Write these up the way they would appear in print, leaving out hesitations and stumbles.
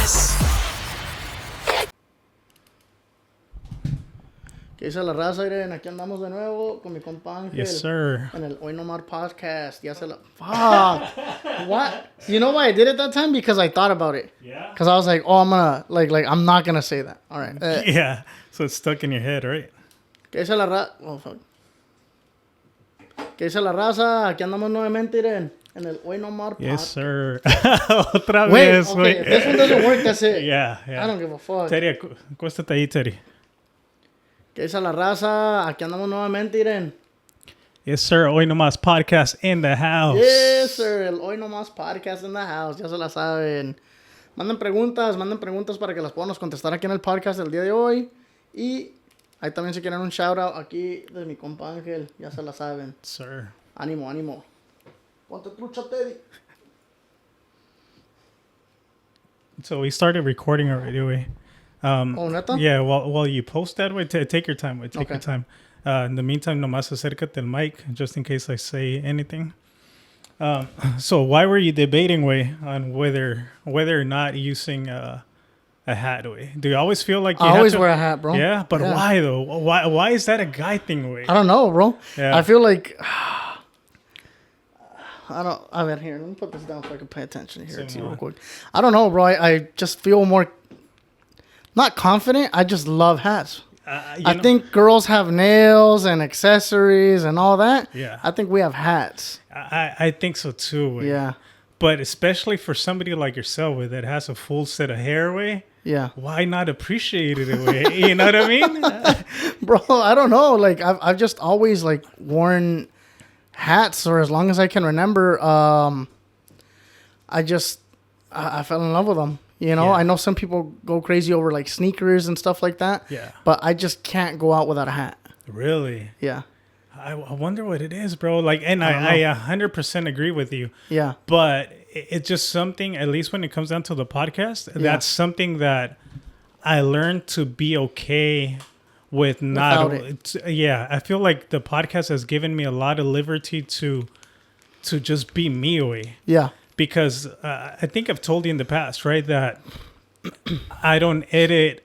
Yes. ¿Qué dice la raza, Irene? Aquí andamos de nuevo con mi compa Ángel. Yes, sir. En el Hoy Nomás podcast. Ya se la... Fuck. What? You know why I did it that time? Because I thought about it. Yeah. Because I was like, oh, I'm gonna... Like, I'm not gonna say that. All right. Yeah. So it's stuck in your head, right? ¿Qué dice la raza? Oh, fuck. ¿Qué dice la raza? Aquí andamos nuevamente, Irene. En el Hoy Nomás podcast. Yes, sir. Otra Wait, vez, okay. wait. If this one doesn't work, that's it. Yeah. I don't give a fuck. Teddy, acuéstate ahí, Teddy. ¿Qué dice la raza? Aquí andamos nuevamente, Irene. Yes, sir. Hoy Nomas podcast in the house. Yes, sir. El Hoy Nomás podcast in the house. Ya se la saben. Manden preguntas para que las podamos contestar aquí en el podcast del día de hoy. Y ahí también si quieren un shout out aquí de mi compa Ángel. Ya se la saben. Sir. Ánimo, ánimo. Ponte trucha, Teddy. So we started recording already, way. Oh, ¿neta? Yeah, while you post that way, take your time, take Okay. your time. In the meantime, nomás acércate al mic, just in case I say anything. So why were you debating, way, on whether or not using a hat, way? Do you always feel like you I have always to, wear a hat, bro. Yeah, but Yeah. why though? Why is that a guy thing, way? I don't know, bro. Yeah. I feel like... I mean, here, let me put this down so I can pay attention here to you real quick. I don't know, bro. I just feel more... Not confident. I just love hats. I think girls have nails and accessories and all that. Yeah. I think we have hats. I think so too, way. Yeah. But especially for somebody like yourself, way, that has a full set of hair, way. Yeah. Why not appreciate it, way? You know what I mean? Bro, I don't know. Like, I've just always, like, worn hats or as long as I can remember. I fell in love with them. You know, Yeah. I know some people go crazy over, like, sneakers and stuff like that. Yeah. But I just can't go out without a hat. Really? Yeah. I wonder what it is, bro. Like, and I 100% agree with you. Yeah. But it's just something, at least when it comes down to the podcast, that's something that I learned to be okay with not. Yeah, I feel like the podcast has given me a lot of liberty to just be me, way. Yeah. Because I think I've told you in the past, right, that I don't edit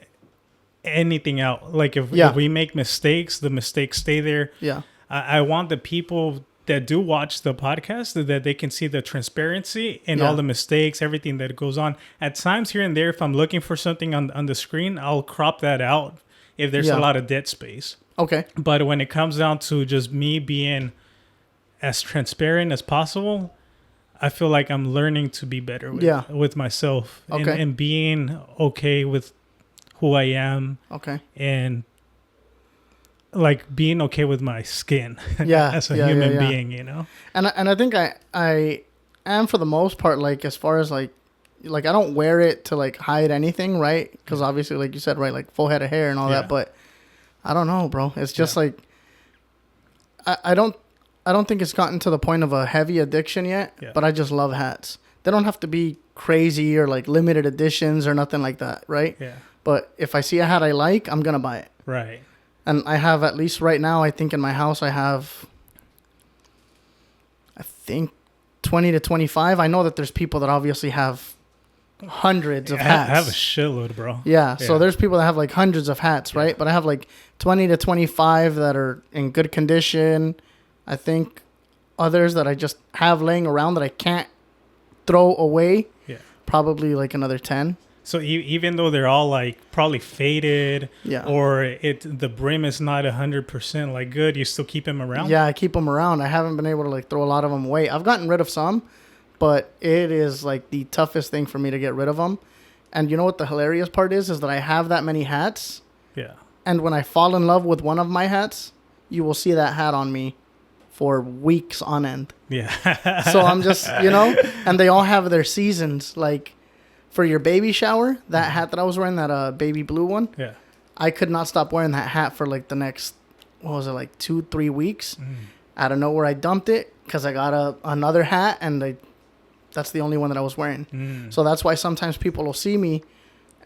anything out. Like if we make mistakes, the mistakes stay there. Yeah. I want the people that do watch the podcast that they can see the transparency and all the mistakes, everything that goes on. At times here and there, if I'm looking for something on the screen, I'll crop that out if there's a lot of dead space. Okay. But when it comes down to just me being as transparent as possible, I feel like I'm learning to be better with myself and being okay with who I am. Okay. And like being okay with my skin as a human being, you know? And I think I am for the most part, like as far as like I don't wear it to like hide anything, right? Because obviously, like you said, right, like full head of hair and all that. But I don't know, bro. It's just like I don't think it's gotten to the point of a heavy addiction yet, but I just love hats. They don't have to be crazy or like limited editions or nothing like that, right? Yeah. But if I see a hat I like, I'm going to buy it. Right. And I have at least right now, I think in my house, I have, 20 to 25. I know that there's people that obviously have hundreds of hats. I have a shitload, bro. Yeah. So there's people that have like hundreds of hats, right? But I have like 20 to 25 that are in good condition. I think others that I just have laying around that I can't throw away. Yeah. Probably like another 10. So even though they're all like probably faded, or the brim is not 100% like good, you still keep them around? Yeah, I keep them around. I haven't been able to like throw a lot of them away. I've gotten rid of some, but it is like the toughest thing for me to get rid of them. And you know what the hilarious part is that I have that many hats. Yeah. And when I fall in love with one of my hats, you will see that hat on me for weeks on end. Yeah. So I'm just, and they all have their seasons. Like for your baby shower, that hat that I was wearing, that baby blue one. Yeah. I could not stop wearing that hat for like the next, what was it, like 2-3 weeks. Out of nowhere, I dumped it because I got another hat and that's the only one that I was wearing. So that's why sometimes people will see me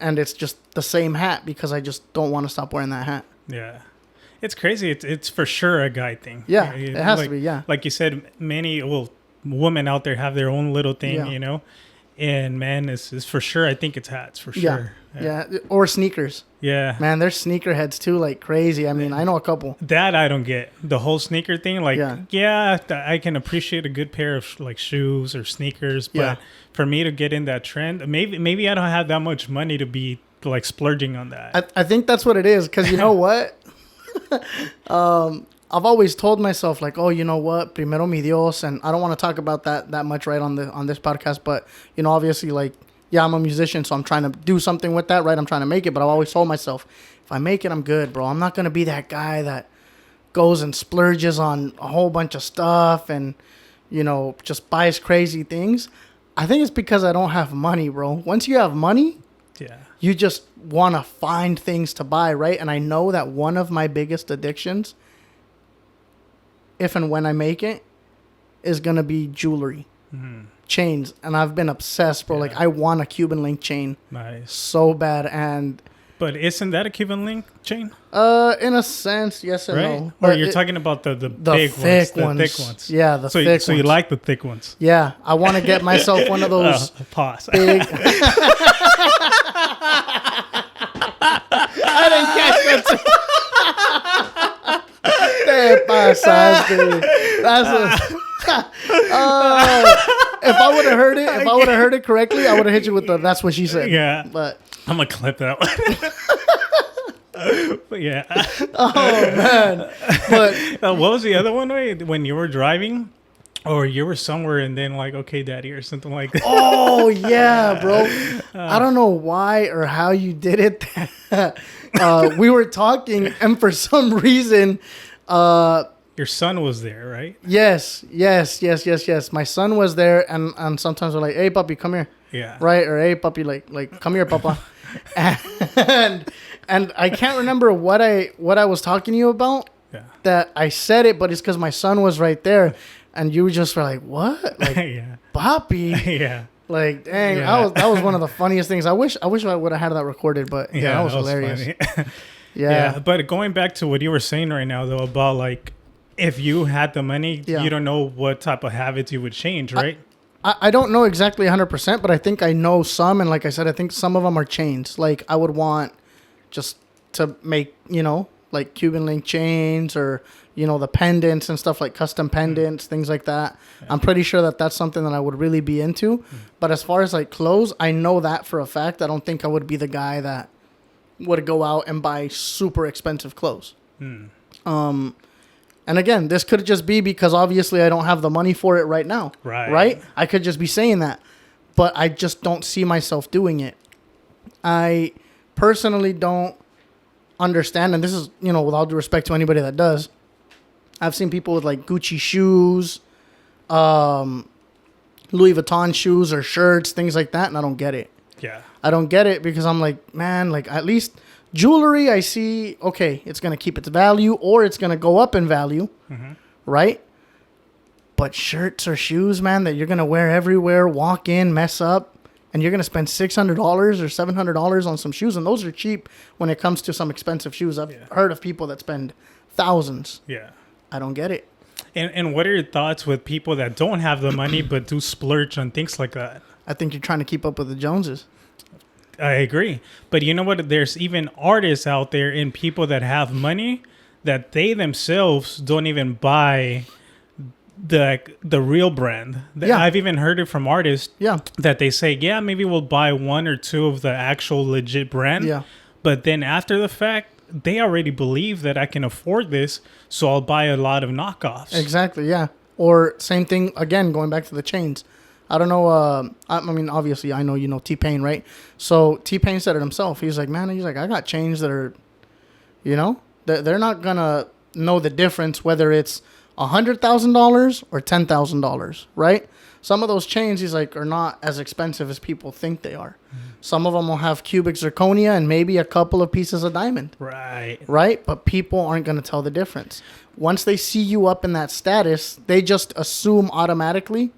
and it's just the same hat because I just don't want to stop wearing that hat. Yeah. It's crazy. It's for sure a guy thing. Yeah, it has to be, yeah. Like you said, many women out there have their own little thing, And man, it's for sure. I think it's hats for sure. Yeah. Or sneakers. Yeah. Man, there's sneakerheads too, like crazy. I mean, I know a couple. That I don't get. The whole sneaker thing. Like, yeah I can appreciate a good pair of like shoes or sneakers. But for me to get in that trend, maybe I don't have that much money to be like splurging on that. I think that's what it is. Because you know what? I've always told myself like, oh, you know what? Primero mi Dios. And I don't want to talk about that much right on this podcast. But, you know, obviously like, yeah, I'm a musician, so I'm trying to do something with that, right? I'm trying to make it, but I've always told myself, if I make it, I'm good, bro. I'm not going to be that guy that goes and splurges on a whole bunch of stuff and, you know, just buys crazy things. I think it's because I don't have money, bro. Once you have money, you just want to find things to buy, right? And I know that one of my biggest addictions, if and when I make it, is going to be jewelry. Mm-hmm. Chains, and I've been obsessed, bro. Like I want a Cuban link chain, so bad. And but isn't that a Cuban link chain? In a sense, yes and no. Or you're talking about the big thick ones, ones, the thick ones. Yeah, the thick ones. So you like the thick ones? Yeah, I want to get myself one of those. Pause. Big. I didn't catch that. Te pasaste. That's if I would have heard it correctly, I would have hit you with the "that's what she said." Yeah, but I'm gonna clip that one. But yeah. Oh man. But what was the other one? When you were driving, or you were somewhere, and then like, okay, daddy, or something like that. Oh yeah, bro. I don't know why or how you did it. We were talking, and for some reason, your son was there, right? Yes. My son was there, and sometimes we're like, "Hey, puppy, come here." Yeah. Right, or "Hey, puppy, like come here, papa." and I can't remember what I was talking to you about. Yeah. That I said it, but it's because my son was right there, and you just were like, "What?" Like, "Papi." Yeah. Like, dang, that was one of the funniest things. I wish I would have had that recorded, but that was hilarious. Yeah, but going back to what you were saying right now, though, about like, if you had the money, you don't know what type of habits you would change, right? I don't know exactly 100%, but I think I know some. And like I said, I think some of them are chains. Like I would want just to make, you know, like Cuban link chains or, you know, the pendants and stuff like custom pendants, things like that. Yeah. I'm pretty sure that that's something that I would really be into. But as far as like clothes, I know that for a fact. I don't think I would be the guy that would go out and buy super expensive clothes. And again, this could just be because obviously I don't have the money for it right now. Right? I could just be saying that. But I just don't see myself doing it. I personally don't understand, and this is, you know, with all due respect to anybody that does, I've seen people with like Gucci shoes, Louis Vuitton shoes or shirts, things like that, and I don't get it. Yeah. I don't get it because I'm like, man, like at least jewelry, I see, okay, it's going to keep its value or it's going to go up in value, right? But shirts or shoes, man, that you're going to wear everywhere, walk in, mess up, and you're going to spend $600 or $700 on some shoes, and those are cheap when it comes to some expensive shoes. I've heard of people that spend thousands. Yeah. I don't get it. And what are your thoughts with people that don't have the money but do splurge on things like that? I think you're trying to keep up with the Joneses. I agree. But you know what? There's even artists out there and people that have money that they themselves don't even buy the real brand. I've even heard it from artists that they say, yeah, maybe we'll buy one or two of the actual legit brand. Yeah. But then after the fact, they already believe that I can afford this, so I'll buy a lot of knockoffs. Exactly, yeah. Or same thing, again, going back to the chains. I don't know. I mean, obviously, I know you know T-Pain, right? So T-Pain said it himself. He's like, man, I got chains that are, you know, they're not going to know the difference whether it's $100,000 or $10,000, right? Some of those chains, he's like, are not as expensive as people think they are. Some of them will have cubic zirconia and maybe a couple of pieces of diamond. Right. Right? But people aren't going to tell the difference. Once they see you up in that status, they just assume automatically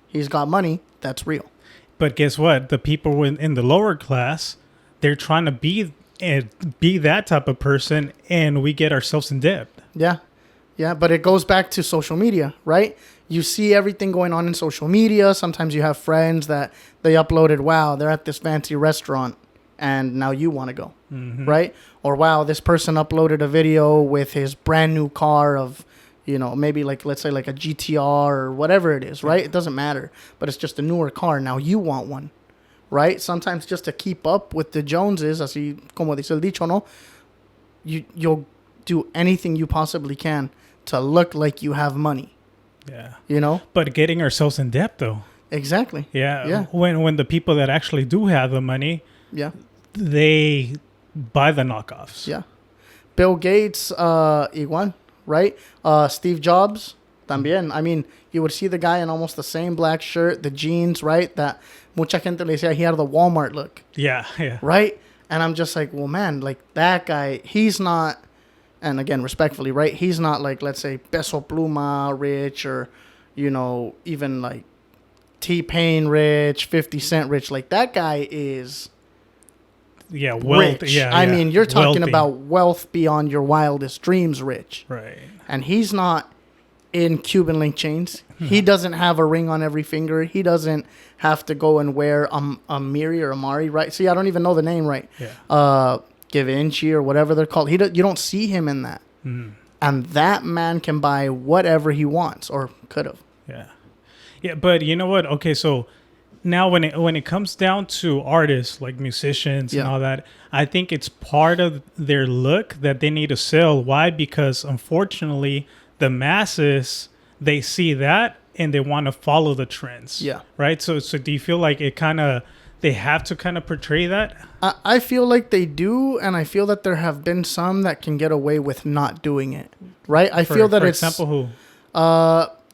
he's got money. That's real. But guess what? The people in the lower class, they're trying to be that type of person, and we get ourselves in debt. Yeah. Yeah, but it goes back to social media, right? You see everything going on in social media. Sometimes you have friends that they uploaded, wow, they're at this fancy restaurant, and now you want to go, right? Or, wow, this person uploaded a video with his brand new car of, maybe like, let's say like a GTR or whatever it is, right? It doesn't matter, but it's just a newer car. Now you want one, right? Sometimes just to keep up with the Joneses, así como dice el dicho, ¿no? You'll do anything you possibly can to look like you have money. Yeah. But getting ourselves in debt, though. Exactly. Yeah. When the people that actually do have the money, they buy the knockoffs. Yeah. Bill Gates, igual, right? Steve Jobs, también. I mean, you would see the guy in almost the same black shirt, the jeans, right? That mucha gente le decía he had the Walmart look. Yeah. Right? And I'm just like, well, man, like that guy, he's not, and again, respectfully, right? He's not like, let's say, Peso Pluma rich or, even like T-Pain rich, 50 Cent rich. Like that guy is wealth. Rich. Yeah, I mean, you're talking wealthy. about wealth beyond your wildest dreams rich. Right. And he's not in Cuban link chains. He doesn't have a ring on every finger. He doesn't have to go and wear a Miri or a Mari, right? See, I don't even know the name right. Yeah. Givenchy or whatever they're called. You don't see him in that. And that man can buy whatever he wants or could have. Yeah, but you know what? Okay, so now when it comes down to artists like musicians and all that, I think it's part of their look that they need to sell. Why? Because unfortunately, the masses, they see that and they want to follow the trends. Yeah. Right? So do you feel like they have to kind of portray that? I feel like they do, and I feel that there have been some that can get away with not doing it. Right? For example, who?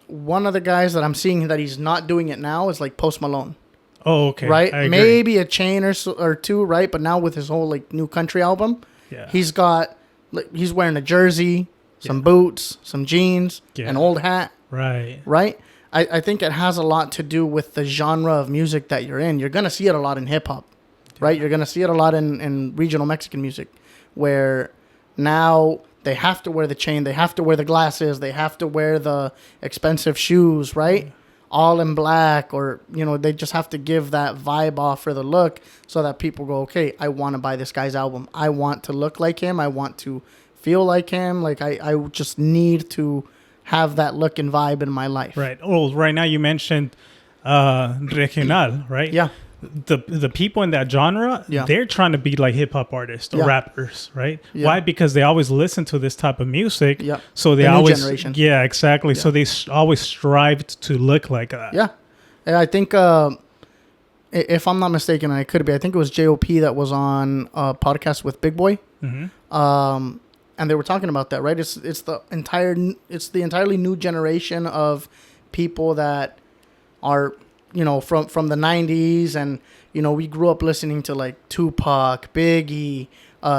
One of the guys that I'm seeing that he's not doing it now is like Post Malone. Oh, okay. Right? Maybe a chain or two, right? But now with his whole like new country album, he's wearing a jersey, some boots, some jeans, an old hat. Right. Right? I think it has a lot to do with the genre of music that you're in. You're going to see it a lot in hip-hop, right? You're going to see it a lot in regional Mexican music, where now they have to wear the chain, they have to wear the glasses, they have to wear the expensive shoes, right? All in black, or, they just have to give that vibe off for the look so that people go, okay, I want to buy this guy's album. I want to look like him. I want to feel like him. Like, I just need to have that look and vibe in my life. Right. Oh, right now you mentioned regional, right? Yeah. The people in that genre, they're trying to be like hip hop artists or rappers, right? Yeah. Why? Because they always listen to this type of music. Yeah. So they always, generation. Yeah, exactly. Yeah. So they always strived to look like that. Yeah. And I think, if I'm not mistaken, and I could be, I think it was JOP that was on a podcast with Big Boy. And they were talking about that, right? It's the entirely new generation of people that are, from the 90s, and we grew up listening to like Tupac, Biggie,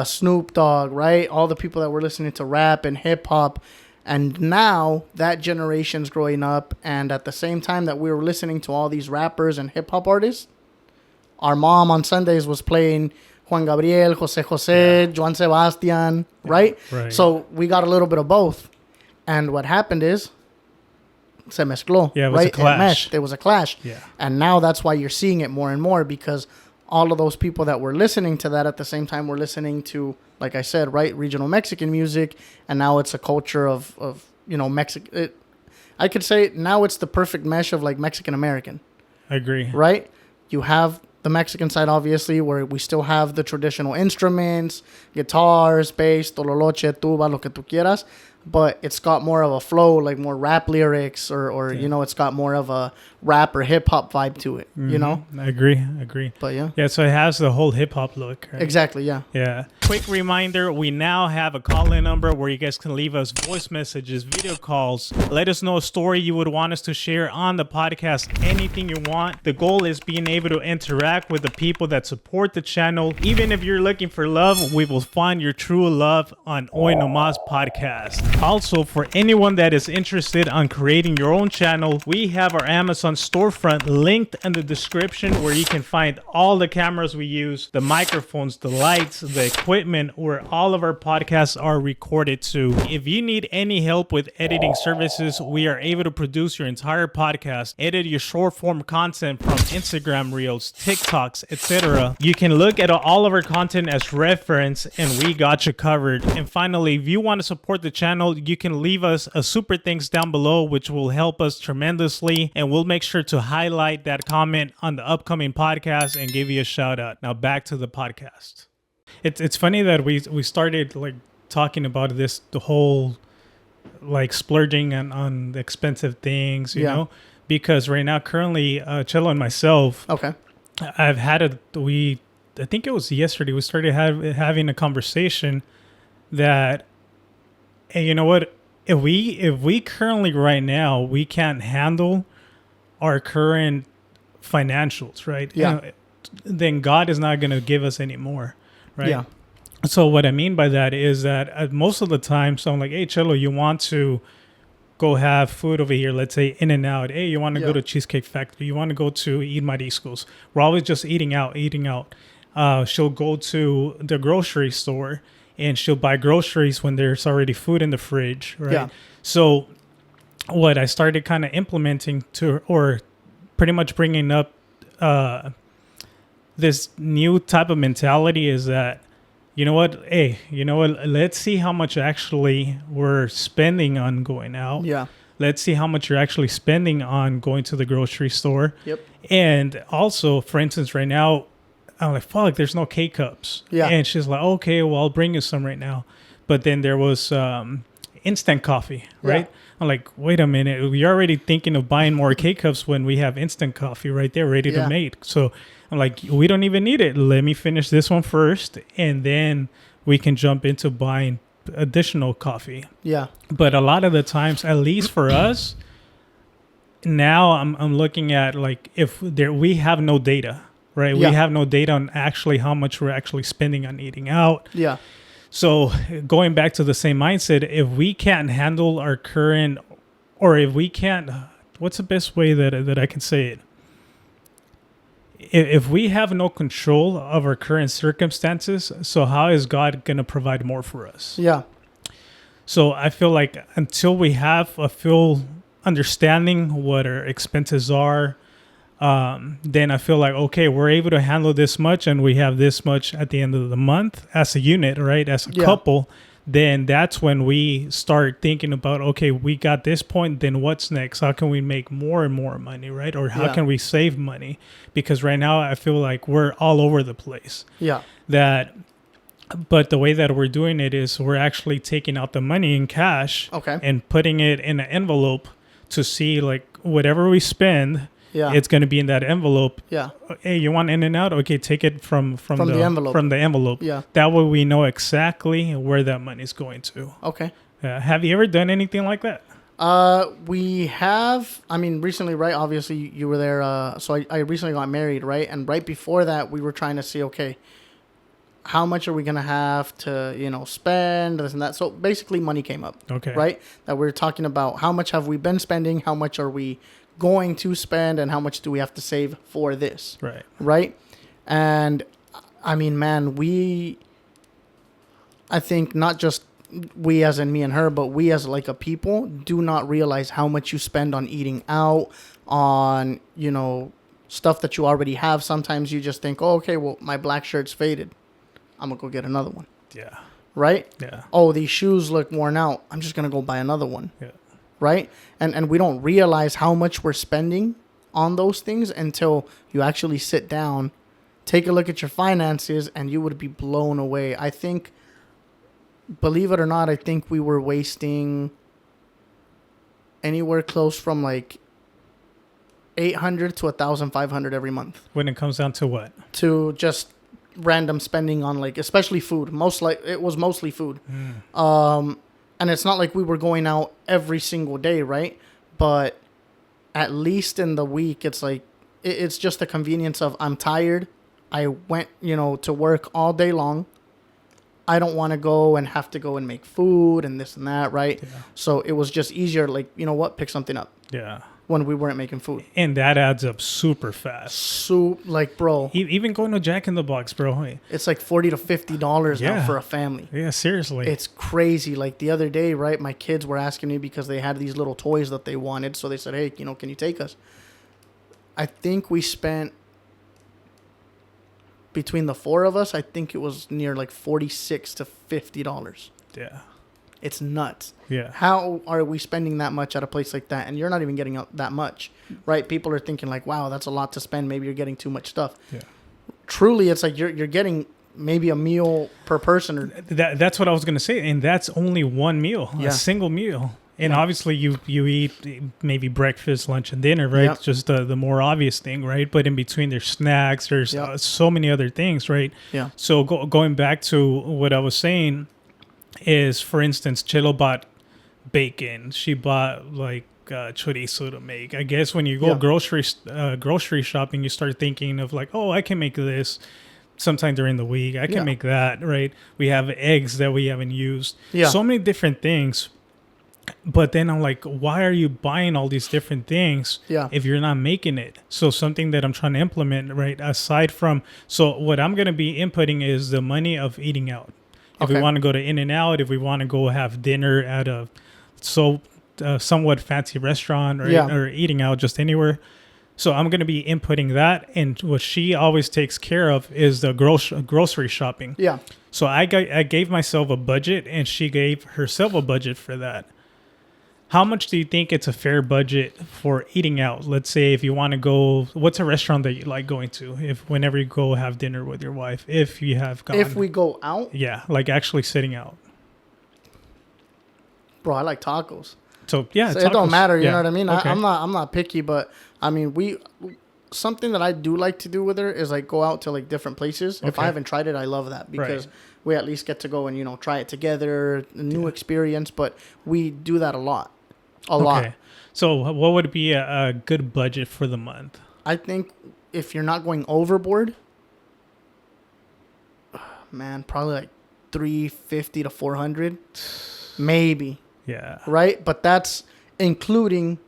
Snoop Dogg, right? All the people that were listening to rap and hip hop, and now that generation's growing up, and at the same time that we were listening to all these rappers and hip hop artists, our mom on Sundays was playing Juan Gabriel, Jose, Joan Sebastian, right? So we got a little bit of both. And what happened is, se mezcló. Yeah, it was a clash. There was a clash. Yeah. And now that's why you're seeing it more and more, because all of those people that were listening to that at the same time were listening to, like I said, right, regional Mexican music. And now it's a culture of Mexican. I could say now it's the perfect mesh of like Mexican American. I agree. Right? You have the Mexican side, obviously, where we still have the traditional instruments, guitars, bass, tololoche, tuba, lo que tú quieras, but it's got more of a flow, like more rap lyrics, or it's got more of a rap or hip hop vibe to it, I agree. But yeah, so it has the whole hip hop look, right? Exactly. Yeah. Quick reminder, we now have a call-in number where you guys can leave us voice messages, video calls. Let us know a story you would want us to share on the podcast, anything you want. The goal is being able to interact with the people that support the channel. Even if you're looking for love, we will find your true love on Nomas podcast. Also, for anyone that is interested on creating your own channel, we have our Amazon storefront linked in the description where you can find all the cameras we use, the microphones, the lights, the equipment, where all of our podcasts are recorded to. If you need any help with editing services, we are able to produce your entire podcast, edit your short form content from Instagram Reels, TikToks, etc. You can look at all of our content as reference and we got you covered. And finally, if you want to support the channel, you can leave us a super thanks down below, which will help us tremendously, and we'll make sure to highlight that comment on the upcoming podcast and give you a shout out. Now back to the podcast. It's funny that we started like talking about this, the whole like splurging on expensive things, you know, because right now currently Chelo and myself, I've had I think it was yesterday, we started having a conversation that, hey, you know what? If we currently right now we can't handle our current financials, right? Yeah. You know, then God is not going to give us any more, right? Yeah. So what I mean by that is that most of the time, so I'm like, hey, Chelo, you want to go have food over here? Let's say In-N-Out. Hey, you want to go to Cheesecake Factory? You want to go to Eat Mariscos? We're always just eating out. She'll go to the grocery store and she'll buy groceries when there's already food in the fridge, right? Yeah. So what I started kind of implementing or pretty much bringing up this new type of mentality is that, you know what? Hey, you know what? Let's see how much actually we're spending on going out. Yeah. Let's see how much you're actually spending on going to the grocery store. Yep. And also, for instance, right now, I'm like, fuck, there's no K-Cups. Yeah. And she's like, okay, well, I'll bring you some right now. But then there was instant coffee, right? Yeah. I'm like, wait a minute. We're already thinking of buying more K-Cups when we have instant coffee right there ready to make. So I'm like, we don't even need it. Let me finish this one first, and then we can jump into buying additional coffee. Yeah. But a lot of the times, at least for us, now I'm looking at like we have no data. Right. Yeah. We have no data on actually how much we're actually spending on eating out. Yeah. So going back to the same mindset, if we can't handle our current, or if we can't, what's the best way that I can say it? If we have no control of our current circumstances, so how is God going to provide more for us? Yeah. So I feel like until we have a full understanding what our expenses are, then I feel like, okay, we're able to handle this much and we have this much at the end of the month as a unit, right? As a couple, then that's when we start thinking about, okay, we got this point, then what's next? How can we make more and more money, right? Or how can we save money? Because right now I feel like we're all over the place. Yeah. But the way that we're doing it is we're actually taking out the money in cash and putting it in an envelope to see like whatever we spend, it's going to be in that envelope. Yeah. Hey, you want In-N-Out? Okay, take it from the envelope. From the envelope. Yeah. That way we know exactly where that money's going to. Okay. Have you ever done anything like that? We have. I mean, recently, right? Obviously, you were there. So I recently got married, right? And right before that, we were trying to see, okay, how much are we gonna have to, spend this and that. So basically, money came up. Okay. Right. That we're talking about how much have we been spending? How much are we going to spend, and how much do we have to save for this? Right. And I mean, man, I think not just we as in me and her, but we as like a people do not realize how much you spend on eating out, on stuff that you already have. Sometimes you just think, oh, okay, well, my black shirt's faded, I'm gonna go get another one. Yeah. Right. Yeah. Oh, these shoes look worn out, I'm just gonna go buy another one. Yeah. Right? And we don't realize how much we're spending on those things until you actually sit down, take a look at your finances, and you would be blown away. I think, believe it or not, I think we were wasting anywhere close from like $800 to $1,500 every month. When it comes down to what? To just random spending on like, especially food. It was mostly food. And it's not like we were going out every single day, right? But at least in the week, it's like, it's just the convenience of I'm tired. I went, to work all day long. I don't want to go and have to go and make food and this and that, right? Yeah. So it was just easier, like, you know what, pick something up. Yeah. When we weren't making food. And that adds up super fast. Like, bro. Even going to Jack in the Box, bro. It's like $40 to $50 now for a family. Yeah, seriously. It's crazy. Like the other day, right, my kids were asking me because they had these little toys that they wanted. So they said, hey, can you take us? I think we spent, between the four of us, I think it was near like $46 to $50. Yeah. It's nuts. Yeah. How are we spending that much at a place like that? And you're not even getting that much, right? People are thinking like, wow, that's a lot to spend. Maybe you're getting too much stuff. Yeah. Truly, it's like you're getting maybe a meal per person. Or that's what I was going to say. And that's only one meal, a single meal. And obviously you eat maybe breakfast, lunch, and dinner, right? Yep. Just the more obvious thing, right? But in between there's snacks, there's so many other things, right? Yeah. So going back to what I was saying is, for instance, Chelo bought bacon. She bought like chorizo to make. I guess when you go grocery shopping, you start thinking of like, oh, I can make this sometime during the week. I can make that, right? We have eggs that we haven't used. Yeah. So many different things. But then I'm like, why are you buying all these different things if you're not making it? So something that I'm trying to implement, right, aside from, so what I'm going to be inputting is the money of eating out. If we want to go to In-N-Out, if we want to go have dinner at a somewhat fancy restaurant or eating out just anywhere. So I'm going to be inputting that. And what she always takes care of is the grocery shopping. Yeah. So I gave myself a budget and she gave herself a budget for that. How much do you think it's a fair budget for eating out? Let's say if you want to go, what's a restaurant that you like going to? Whenever you go have dinner with your wife, if you have gone. If we go out? Yeah, like actually sitting out. Bro, I like tacos. So yeah, so it don't matter. You know what I mean? Okay. I'm not picky, but I mean, something that I do like to do with her is like go out to like different places. Okay. If I haven't tried it, I love that because we at least get to go and try it together, a new experience. But we do that a lot. A lot. So what would be a good budget for the month? I think if you're not going overboard, man, probably like $350 to $400, maybe. Yeah. Right? But that's including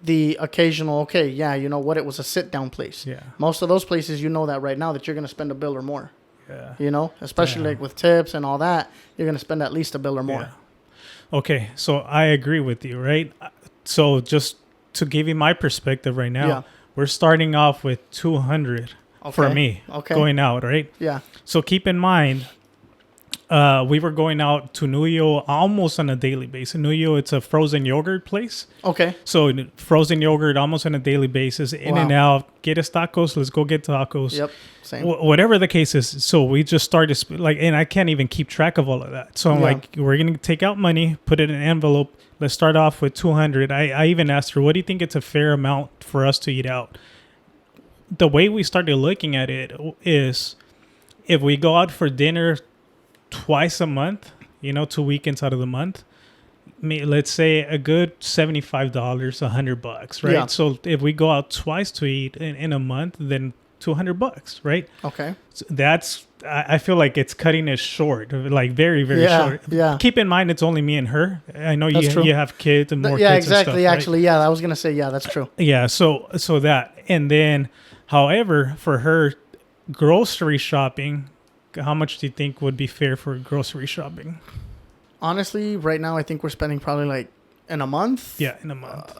the occasional, you know what, it was a sit-down place. Yeah. Most of those places, you know that right now that you're going to spend a bill or more. Yeah. Especially like with tips and all that, you're going to spend at least a bill or more. Yeah. Okay, so I agree with you, right? So just to give you my perspective right now, we're starting off with $200 for me going out, right? Yeah. So keep in mind, we were going out to Nuyo almost on a daily basis. Nuyo, it's a frozen yogurt place. Okay. So frozen yogurt almost on a daily basis. In-N-Out, get us tacos. Let's go get tacos. Yep. Same. Whatever the case is. So we just started and I can't even keep track of all of that. So I'm like, we're going to take out money, put it in an envelope. Let's start off with $200. I even asked her, what do you think it's a fair amount for us to eat out? The way we started looking at it is if we go out for dinner twice a month, 2 weekends out of the month, let's say a good $75, $100, right? Yeah. So if we go out twice to eat in a month, then $200, right? Okay. So I feel like it's cutting it short, like very, very short. Yeah. Keep in mind, it's only me and her. I know you have kids and more kids. Yeah, exactly. And stuff, actually, right? I was gonna say, that's true. Yeah. So that, and then, however, for her grocery shopping, how much do you think would be fair for grocery shopping? Honestly, right now, I think we're spending probably like in a month. Yeah, in a month.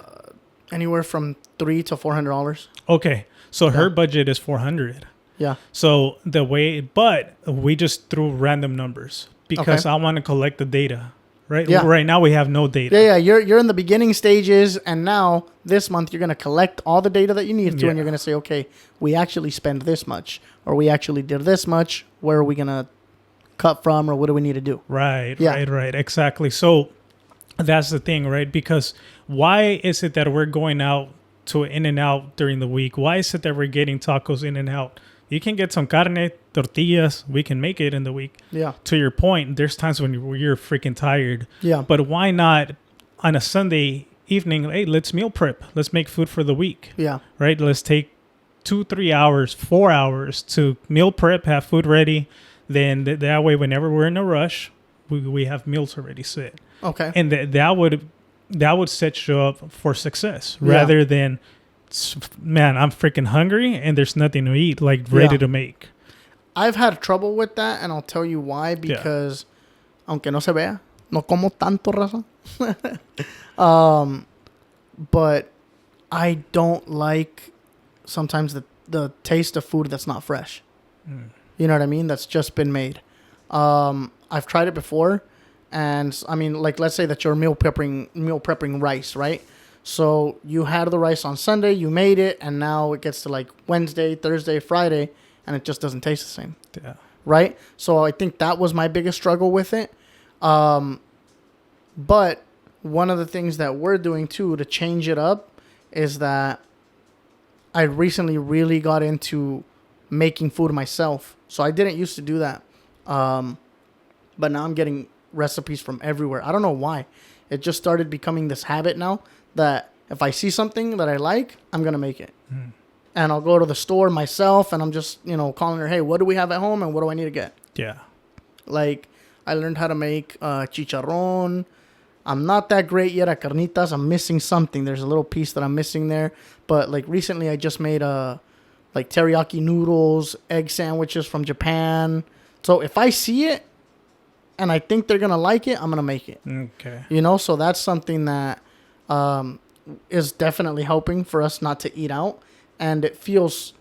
Anywhere from $300 to $400. Okay. So her budget is $400. Yeah. So but we just threw random numbers because I want to collect the data, right? Yeah. Right now we have no data. Yeah. You're in the beginning stages, and now this month you're going to collect all the data that you need to, and you're going to say, okay, we actually spend this much, or we actually did this much. Where are we going to cut from, or what do we need to do? Right. Exactly. So that's the thing, right? Because why is it that we're going out to In-N-Out during the week? Why is it that we're getting tacos In-N-Out? You can get some carne, tortillas. We can make it in the week. Yeah. To your point, there's times when you're freaking tired. Yeah. But why not on a Sunday evening, hey, let's meal prep. Let's make food for the week. Yeah. Right? Let's take 2-3 hours, 4 hours to meal prep, have food ready. then that way, whenever we're in a rush, we have meals already set. Okay. And that would set you up for success rather than, man, I'm freaking hungry and there's nothing to eat, like ready to make. I've had trouble with that, and I'll tell you why. Because, aunque no se vea, no como tanto, raza. But I don't like sometimes the taste of food that's not fresh. You know what I mean? That's just been made. I've tried it before, and I mean, like, let's say that you're meal prepping rice, right? So you had the rice on Sunday, you made it, and now it gets to like Wednesday, Thursday, Friday, and it just doesn't taste the same. Yeah. Right? So I think that was my biggest struggle with it. But one of the things that we're doing too to change it up is that I recently really got into making food myself. So I didn't used to do that. But now I'm getting recipes from everywhere. I don't know why. It just started becoming this habit now that if I see something that I like, I'm going to make it. And I'll go to the store myself and I'm just, calling her, hey, what do we have at home and what do I need to get? Yeah. Like, I learned how to make chicharrón. I'm not that great yet at carnitas. I'm missing something. There's a little piece that I'm missing there. But, like, recently I just made, teriyaki noodles, egg sandwiches from Japan. So if I see it and I think they're going to like it, I'm going to make it. Okay. So that's something that is definitely helping for us not to eat out. And it feels,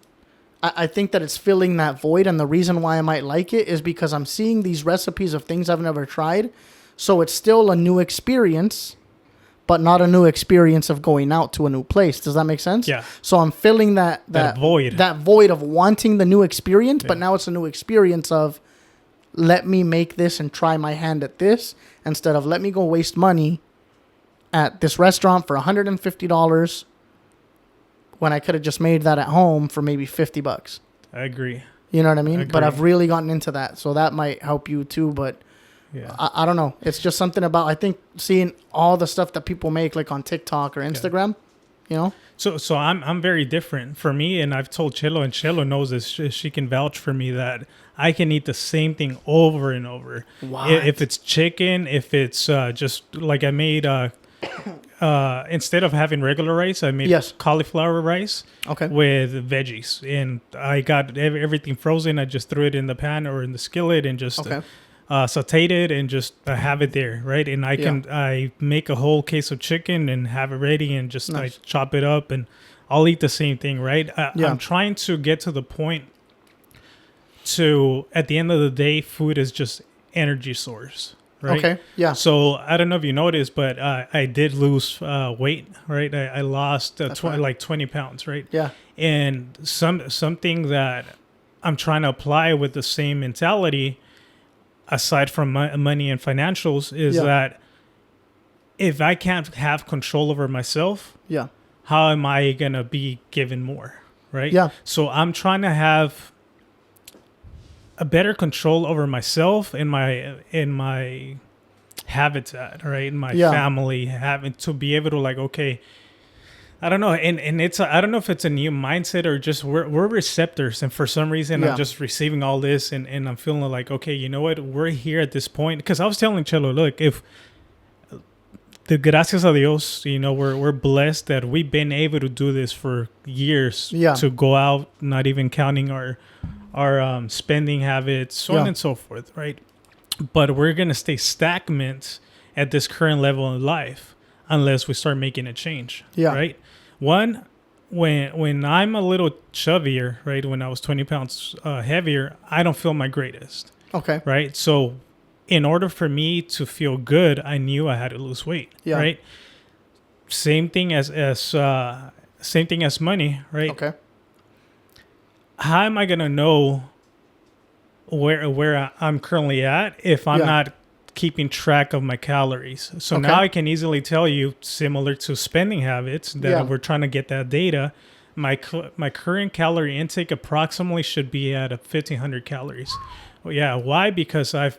I think that it's filling that void. And the reason why I might like it is because I'm seeing these recipes of things I've never tried. So it's still a new experience, but not a new experience of going out to a new place. Does that make sense? Yeah. So I'm filling that void of wanting the new experience, but now it's a new experience of let me make this and try my hand at this instead of let me go waste money at this restaurant for $150 when I could have just made that at home for maybe $50. I agree. You know what I mean? But I've really gotten into that. So that might help you too. But I don't know. It's just something about, I think, seeing all the stuff that people make like on TikTok or Instagram, So I'm very different. For me, and I've told Chelo, and Chelo knows this, she can vouch for me that I can eat the same thing over and over. What? If it's chicken, if it's just like I made... instead of having regular rice, I made cauliflower rice with veggies, and I got everything frozen. I just threw it in the pan or in the skillet and just sauteed it and just have it there, right? And I make a whole case of chicken and have it ready and just I chop it up and I'll eat the same thing, right? I'm trying to get to the point to, at the end of the day, food is just energy source. Right? Okay. Yeah. So I don't know if you noticed, but I did lose weight. Right. I lost 20 pounds. Right. Yeah. And something that I'm trying to apply with the same mentality, aside from money and financials, is that if I can't have control over myself, how am I gonna be given more? Right. Yeah. So I'm trying to have a better control over myself and my habitat, right? My family, having to be able to like, okay, I don't know. And it's, I don't know if it's a new mindset or just we're receptors. And for some reason, I'm just receiving all this and I'm feeling like, okay, you know what? We're here at this point. Because I was telling Chelo, look, if the gracias a Dios, we're blessed that we've been able to do this for years to go out, not even counting our spending habits, so on and so forth, right? But we're going to stay stagnant at this current level in life unless we start making a change, right? One, when I'm a little chubbier, right, when I was 20 pounds heavier, I don't feel my greatest, right? So in order for me to feel good, I knew I had to lose weight, right? Same thing as money, right? Okay. How am I going to know where I'm currently at if I'm not keeping track of my calories? So now I can easily tell you, similar to spending habits, that we're trying to get that data. My current calorie intake approximately should be at 1,500 calories. Well, why? Because I've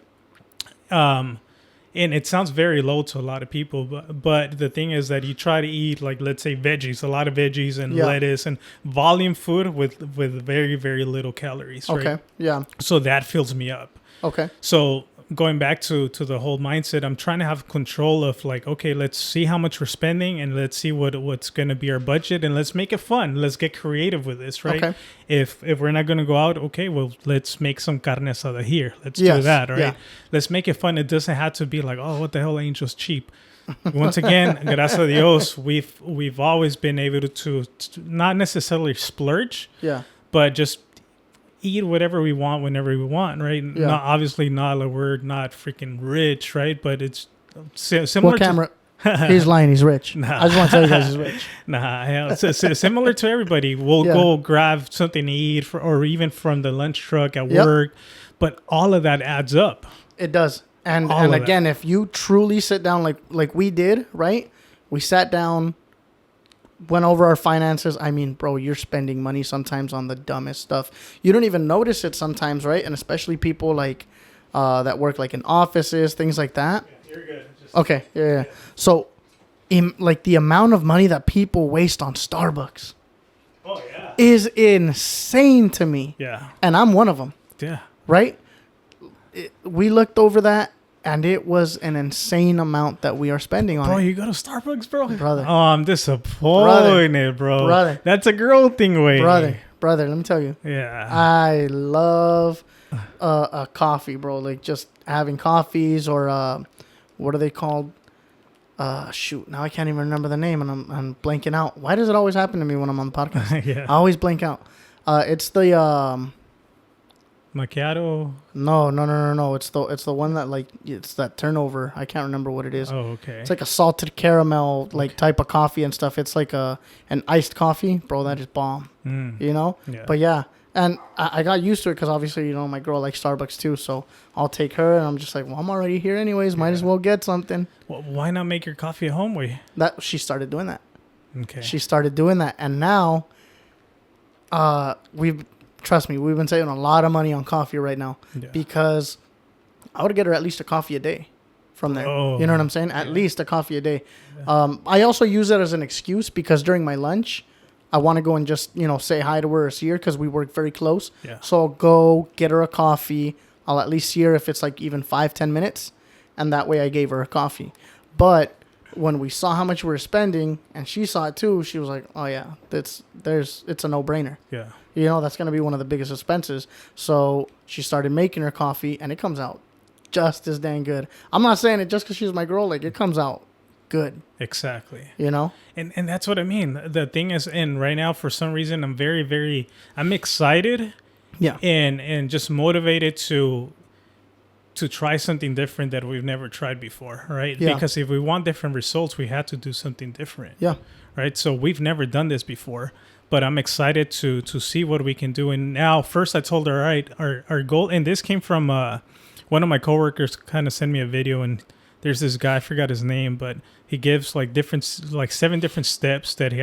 And it sounds very low to a lot of people, but the thing is that you try to eat, like, let's say veggies, a lot of veggies and lettuce and volume food with very, very little calories, right? Okay, yeah. So that fills me up. Okay. So going back to the whole mindset, I'm trying to have control of, like, okay, let's see how much we're spending and let's see what's going to be our budget and let's make it fun. Let's get creative with this, right? Okay. If we're not going to go out, okay, well, let's make some carne asada here. Let's do that, right? Yeah. Let's make it fun. It doesn't have to be like, oh, what the hell, Angel's cheap. Once again, gracias a Dios, we've always been able to not necessarily splurge, but just eat whatever we want whenever we want, right? Yeah. Obviously not like we're not freaking rich, right? But it's similar. What camera? He's lying. He's rich. Nah. I just want to tell you guys he's rich. Nah, so similar to everybody. We'll go grab something to eat or even from the lunch truck at work. But all of that adds up. It does. And again, if you truly sit down like we did, right? We sat down, went over our finances. I mean, bro, you're spending money sometimes on the dumbest stuff. You don't even notice it sometimes, right? And especially people like that work like in offices, things like that. Yeah, you're good. Okay, yeah. So, like the amount of money that people waste on Starbucks is insane to me. Yeah. And I'm one of them. Yeah. Right? We looked over that. And it was an insane amount that we are spending on it. Bro, you go to Starbucks, bro? Brother. Oh, I'm disappointed, bro. Brother. That's a girl thing, way. Brother, let me tell you. Yeah. I love a coffee, bro. Like just having coffees or what are they called? Shoot, now I can't even remember the name and I'm blanking out. Why does it always happen to me when I'm on the podcast? Yeah. I always blank out. It's the... Macchiato? No. It's the one that like it's that turnover. I can't remember what it is. Oh, okay. It's like a salted caramel type of coffee and stuff. It's like an iced coffee, bro. That is bomb. You know. Yeah. But yeah, and I got used to it because obviously my girl likes Starbucks too. So I'll take her, and I'm just like, well, I'm already here anyways. Might as well get something. Well, why not make your coffee at home, way? That she started doing that. Okay. She started doing that, and now, trust me, we've been saving a lot of money on coffee right now because I would get her at least a coffee a day from there. Oh, you know what I'm saying? At least a coffee a day. Yeah. I also use it as an excuse because during my lunch, I want to go and just, say hi to her or see her because we work very close. Yeah. So I'll go get her a coffee. I'll at least see her if it's like even 5-10 minutes. And that way I gave her a coffee. But when we saw how much we were spending and she saw it too, she was like, oh yeah, it's a no-brainer. Yeah. That's going to be one of the biggest expenses. So she started making her coffee, and it comes out just as dang good. I'm not saying it just because she's my girl. Like, it comes out good. Exactly. And that's what I mean. The thing is, and right now, for some reason, I'm very, very, I'm excited. Yeah. And just motivated to try something different that we've never tried before, right? Yeah. Because if we want different results, we have to do something different. Yeah. Right? So we've never done this before. But I'm excited to see what we can do. And now, first I told her, all right, our goal, and this came from one of my coworkers kind of sent me a video, and there's this guy, I forgot his name, but he gives like 7 different steps that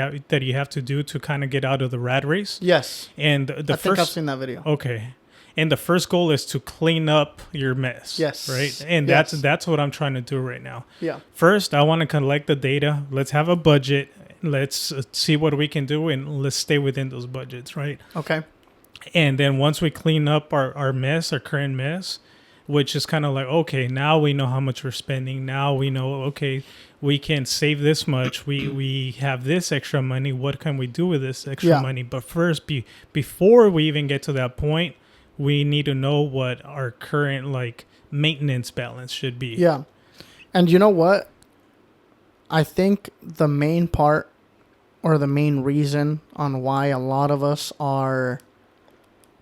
you have to do to kind of get out of the rat race. Yes. And I think I've seen that video. Okay. And the first goal is to clean up your mess. Yes. Right? And that's what I'm trying to do right now. Yeah. First, I want to collect the data. Let's have a budget. Let's see what we can do, and let's stay within those budgets, right? Okay. And then once we clean up our mess, our current mess, which is kind of like, okay, now we know how much we're spending. Now we know, okay, we can save this much. We have this extra money. What can we do with this extra money? But first, before we even get to that point, we need to know what our current maintenance balance should be. Yeah. And you know what? I think the main part or the main reason on why a lot of us are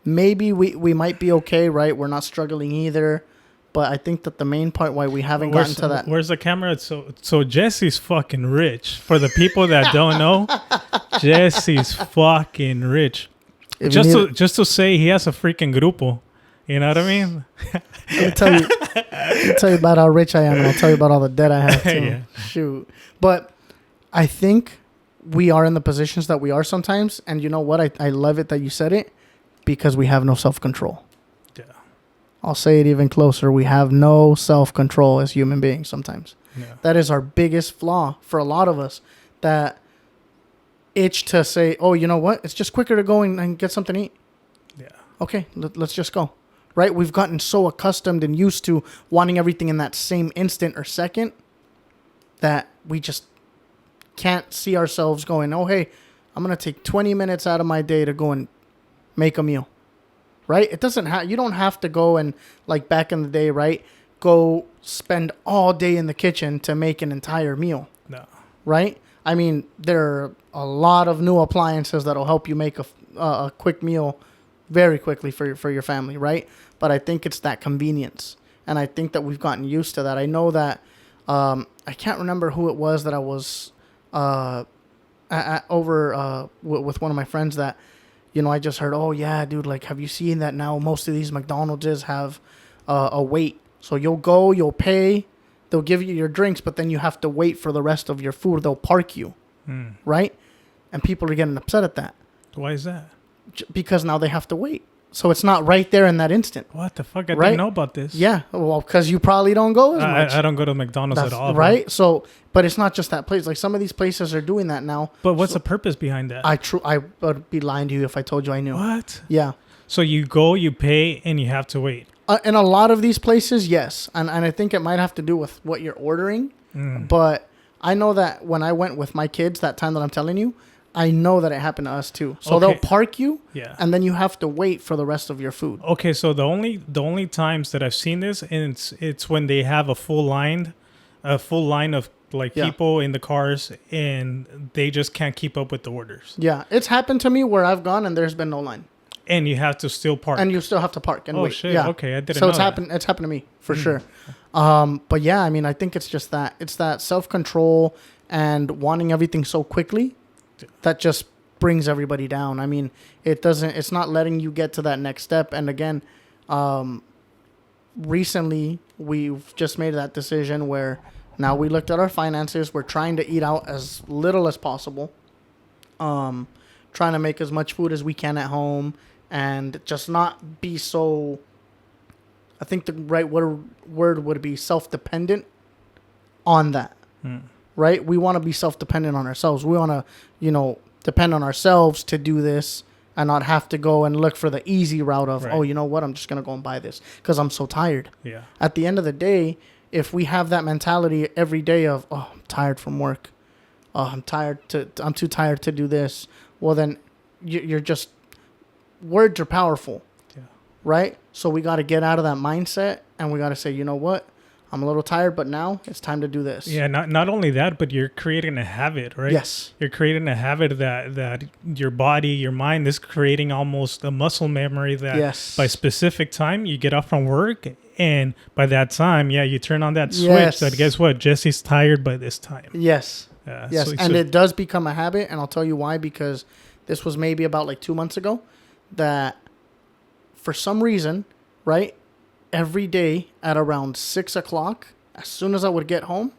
maybe we might be okay, right? We're not struggling either. But I think that the main part why we haven't gotten to that. Where's the camera? So Jesse's fucking rich. For the people that don't know, Jesse's fucking rich. Just to say he has a freaking grupo. You know what I mean? Let me tell you about how rich I am, and I'll tell you about all the debt I have too. Yeah. Shoot. But I think we are in the positions that we are sometimes, and you know what? I love it that you said it, because we have no self-control. Yeah. I'll say it even closer. We have no self-control as human beings sometimes. Yeah. That is our biggest flaw for a lot of us, that itch to say, oh, you know what? It's just quicker to go and get something to eat. Yeah. Okay, let's just go. Right? We've gotten so accustomed and used to wanting everything in that same instant or second that we just can't see ourselves going, oh, hey, I'm going to take 20 minutes out of my day to go and make a meal. Right? It doesn't have, you don't have to go and, like back in the day, right? Go spend all day in the kitchen to make an entire meal. No. Right? I mean, there are a lot of new appliances that'll help you make a quick meal very quickly for your family, right? But I think it's that convenience. And I think that we've gotten used to that. I know that, I can't remember who it was that I was over with one of my friends that, you know, I just heard, oh, yeah, dude, like, have you seen that now most of these McDonald's have a wait? So you'll go, you'll pay, they'll give you your drinks, but then you have to wait for the rest of your food. They'll park you, right? And people are getting upset at that. Why is that? Because now they have to wait. So it's not right there in that instant. What the fuck? I didn't know about this. Yeah. Well, because you probably don't go as much. I don't go to McDonald's at all. Right? So, but it's not just that place. Like some of these places are doing that now. But what's the purpose behind that? I would be lying to you if I told you I knew. What? Yeah. So you go, you pay, and you have to wait. In a lot of these places, yes. And I think it might have to do with what you're ordering. But I know that when I went with my kids that time that I'm telling you, I know that it happened to us too. So they'll park you, and then you have to wait for the rest of your food. Okay, so the only times that I've seen this, and it's when they have a full line of like people in the cars, and they just can't keep up with the orders. Yeah, it's happened to me where I've gone and there's been no line. And you have to still park. And you still have to park and wait. Oh shit! Yeah. Okay, I didn't know. So it's happened to me for sure. But yeah, I mean, I think it's just that it's that self-control and wanting everything so quickly that just brings everybody down. I mean, it's not letting you get to that next step. And again, recently we've just made that decision where now we looked at our finances. We're trying to eat out as little as possible. Trying to make as much food as we can at home and just not be so, I think the right word would be self-dependent on that. Right? We want to be self-dependent on ourselves. We want to, depend on ourselves to do this and not have to go and look for the easy route of, oh, you know what? I'm just going to go and buy this because I'm so tired. Yeah. At the end of the day, if we have that mentality every day of, oh, I'm tired from work. Oh, I'm too tired to do this. Well, then you're just, words are powerful. Yeah. Right? So we got to get out of that mindset and we got to say, you know what? I'm a little tired, but now it's time to do this. Yeah, not only that, but you're creating a habit, right? Yes. You're creating a habit that your body, your mind is creating almost a muscle memory that by specific time you get off from work and by that time, you turn on that switch that guess what? Jesse's tired by this time. Yes. Yes. And it does become a habit, and I'll tell you why, because this was maybe about like 2 months ago that for some reason, right? Every day at around 6 o'clock, as soon as I would get home,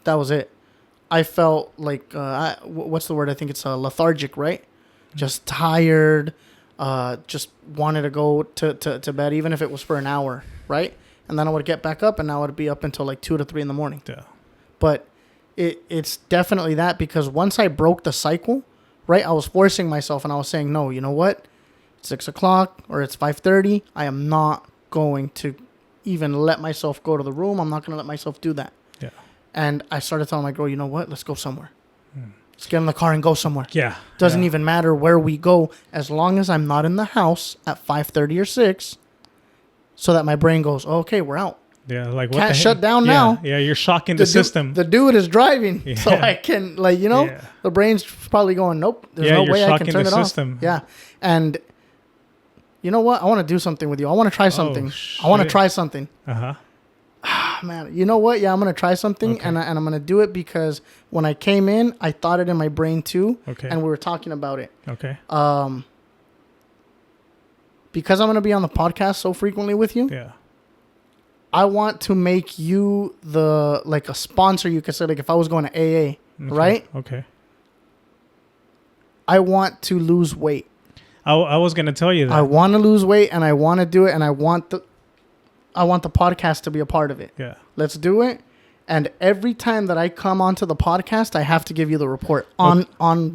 that was it. I felt like, what's the word? I think it's lethargic, right? Mm-hmm. Just tired, just wanted to go to bed, even if it was for an hour, right? And then I would get back up, and I would be up until like 2 to 3 in the morning. Yeah. But it's definitely that, because once I broke the cycle, right, I was forcing myself, and I was saying, no, you know what? 6 o'clock or it's 5:30. I am not going to even let myself go to the room. I'm not going to let myself do that. Yeah. And I started telling my girl, you know what? Let's go somewhere. Let's get in the car and go somewhere. Yeah. Doesn't even matter where we go, as long as I'm not in the house at 5:30 or 6, so that my brain goes, oh, okay, we're out. Yeah, like what? Can't shut down now. Yeah, you're shocking the system. The dude is driving, so I can, the brain's probably going, nope, there's no way I can turn it off. Yeah, and you know what? I want to do something with you. I want to try something. I want to try something. Man, you know what? Yeah, I'm going to try something, and I'm going to do it because when I came in, I thought it in my brain too, and we were talking about it. Okay. Because I'm going to be on the podcast so frequently with you. Yeah. I want to make you a sponsor. You could say, like, if I was going to AA, right? Okay. I want to lose weight. I was going to tell you that. I want to lose weight and I want to do it, and I want the podcast to be a part of it. Yeah. Let's do it. And every time that I come onto the podcast, I have to give you the report on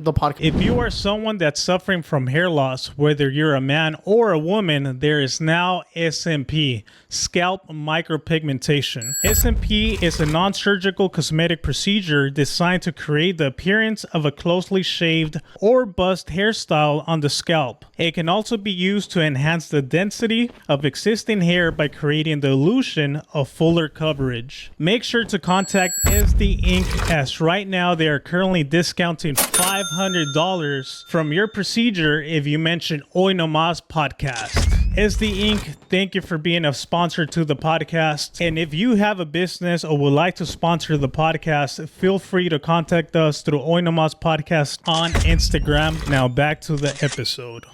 the podcast. If you are someone that's suffering from hair loss, whether you're a man or a woman, there is now SMP, scalp micropigmentation. SMP is a non-surgical cosmetic procedure designed to create the appearance of a closely shaved or buzzed hairstyle on the scalp. It can also be used to enhance the density of existing hair by creating the illusion of fuller coverage. Make sure to contact SD Inc. as right now they are currently discounting $500 from your procedure if you mention Nomas podcast. SD Inc., thank you for being a sponsor to the podcast. And if you have a business or would like to sponsor the podcast, feel free to contact us through Nomas podcast on Instagram. Now back to the episode.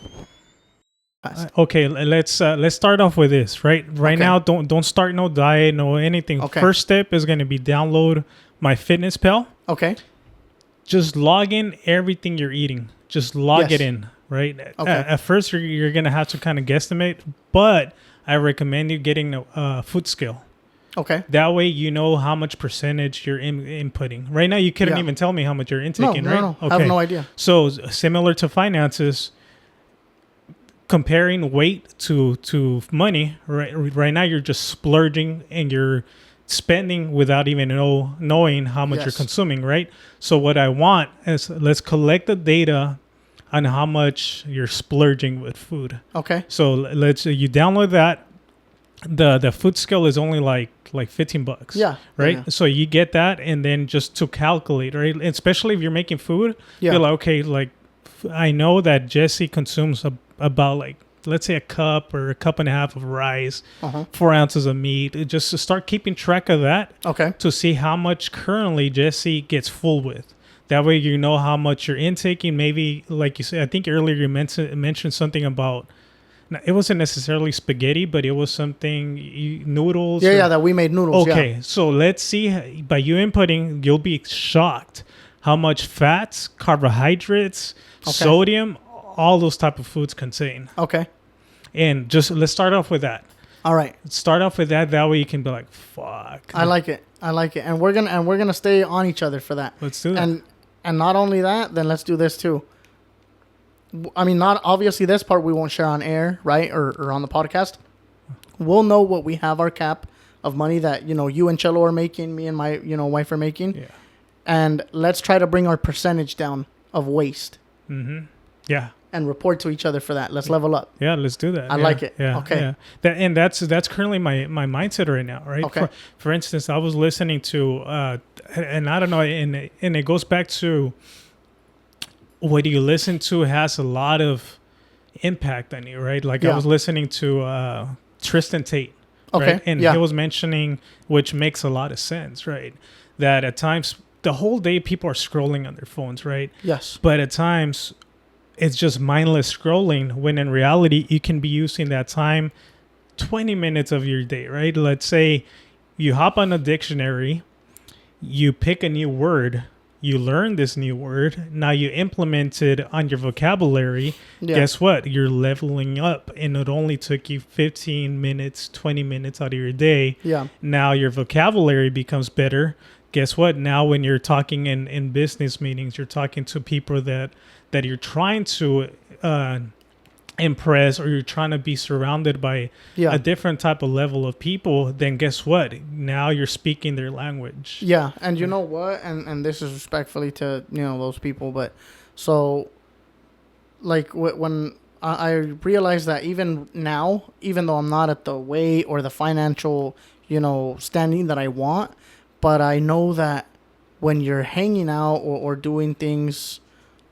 Okay, let's start off with this. Right now, don't start no diet, no anything. Okay. First step is going to be download MyFitnessPal. Okay. Just log in everything you're eating. Just log it in. Right. Okay. At first, you're going to have to kind of guesstimate, but I recommend you getting a food scale. Okay. That way, you know how much percentage you're inputting. Right now, you couldn't even tell me how much you're intaking, right? No. Okay. I have no idea. So similar to finances. Comparing weight to money, right now you're just splurging and you're spending without even knowing how much you're consuming, right? So what I want is let's collect the data on how much you're splurging with food. Okay. So you download that. The food scale is only like $15. Yeah. Right. Yeah. So you get that, and then just to calculate, right? Especially if you're making food, you're like, okay, like I know that Jesse consumes about like, let's say a cup or a cup and a half of rice, 4 ounces of meat. Just to start keeping track of that. Okay. To see how much currently Jesse gets full with. That way you know how much you're intaking. Maybe, like you said, I think earlier you mentioned something about, it wasn't necessarily spaghetti, but it was something, noodles. Yeah, that we made noodles. Okay, so let's see, by you inputting, you'll be shocked how much fats, carbohydrates, sodium, all those type of foods contain. Okay. And just let's start off with that. All right. Start off with that. That way you can be like, fuck. I like it. And we're gonna stay on each other for that. Let's do that. And not only that, then let's do this too. I mean, not obviously this part we won't share on air, right? Or on the podcast. We'll know what we have our cap of money that, you and Chelo are making, me and my, wife are making. Yeah. And let's try to bring our percentage down of waste. Mm-hmm. Yeah. And report to each other for that. Let's level up. Yeah, let's do that. I like it. Yeah. Okay. Yeah. That's currently my mindset right now, right? Okay. For instance, I was listening to, and I don't know, and it goes back to what you listen to has a lot of impact on you, right? Like I was listening to Tristan Tate, right? And he was mentioning, which makes a lot of sense, right? That at times, the whole day people are scrolling on their phones, right? Yes. But at times, it's just mindless scrolling when in reality, you can be using that time 20 minutes of your day, right? Let's say you hop on a dictionary, you pick a new word, you learn this new word, now you implement it on your vocabulary. Yeah. Guess what? You're leveling up, and it only took you 15 minutes, 20 minutes out of your day. Yeah. Now your vocabulary becomes better. Guess what? Now when you're talking in business meetings, you're talking to people that you're trying to impress, or you're trying to be surrounded by a different type of level of people, then guess what? Now you're speaking their language. Yeah, and you know what? And this is respectfully to, those people, but so like when I realized that even now, even though I'm not at the weight or the financial, standing that I want, but I know that when you're hanging out or doing things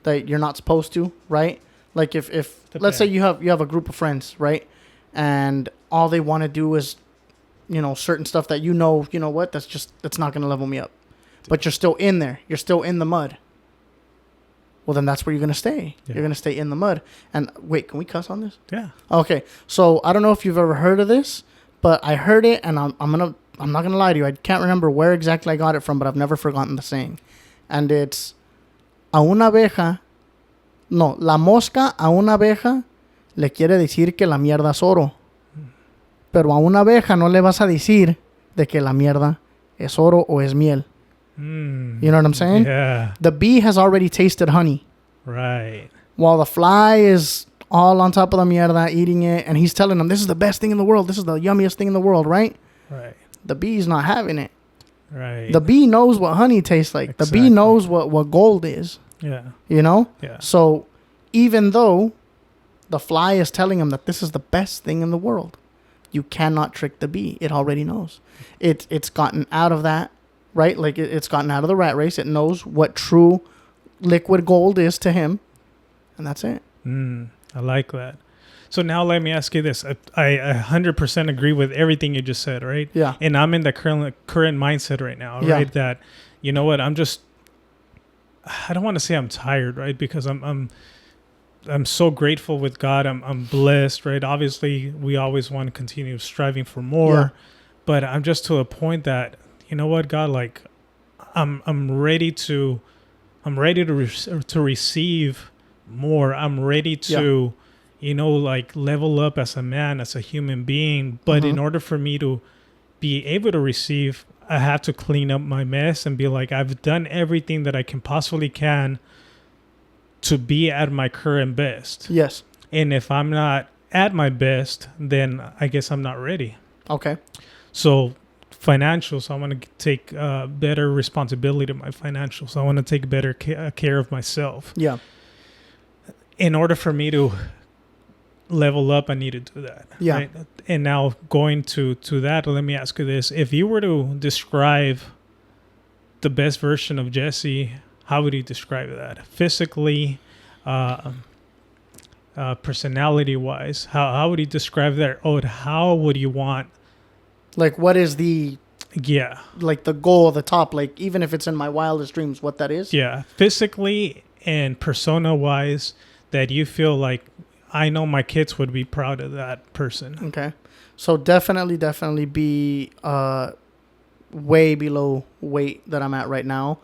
that you're not supposed to, right? Like if let's say you have a group of friends, right? And all they want to do is, certain stuff that you know what? That's not going to level me up. But you're still in there. You're still in the mud. Well, then that's where you're going to stay. Yeah. You're going to stay in the mud. And wait, can we cuss on this? Yeah. Okay. So I don't know if you've ever heard of this, but I heard it, and I'm not going to lie to you. I can't remember where exactly I got it from, but I've never forgotten the saying. And it's, la mosca a una abeja le quiere decir que la mierda es oro. Pero a una abeja no le vas a decir de que la mierda es oro o es miel. You know what I'm saying? Yeah. The bee has already tasted honey. Right. While the fly is all on top of the mierda, eating it, and he's telling them, this is the best thing in the world. This is the yummiest thing in the world, right? Right. The bee's not having it. Right. The bee knows what honey tastes like. Exactly. The bee knows what gold is. Yeah. You know? Yeah. So even though the fly is telling him that this is the best thing in the world, you cannot trick the bee. It already knows. It's gotten out of that, right? Like it's gotten out of the rat race. It knows what true liquid gold is to him, and that's it. I like that. So now let me ask you this. I 100% agree with everything you just said, right? Yeah. And I'm in the current mindset right now, right? That, you know what, I don't want to say I'm tired, right? Because I'm so grateful with God. I'm blessed, right? Obviously, we always want to continue striving for more. Yeah. But I'm just to a point that, you know what, God, like I'm ready to receive more. I'm ready to like level up as a man, as a human being. But in order for me to be able to receive, I have to clean up my mess and be like, I've done everything that I can possibly can to be at my current best. Yes. And if I'm not at my best, then I guess I'm not ready. Okay. So financials, I want to take better responsibility of my financials. I want to take better care of myself. Yeah. In order for me to level up, I need to do that. Yeah. Right? And now going to that, let me ask you this. If you were to describe the best version of Jesse, how would you describe that? Physically, personality-wise, how would you describe that? Or how would you want... Like, what is the... Yeah. Like, the goal, the top, like, even if it's in my wildest dreams, what that is? Yeah. Physically and persona-wise, that you feel like, I know my kids would be proud of that person. Okay. So definitely be way below weight that I'm at right now.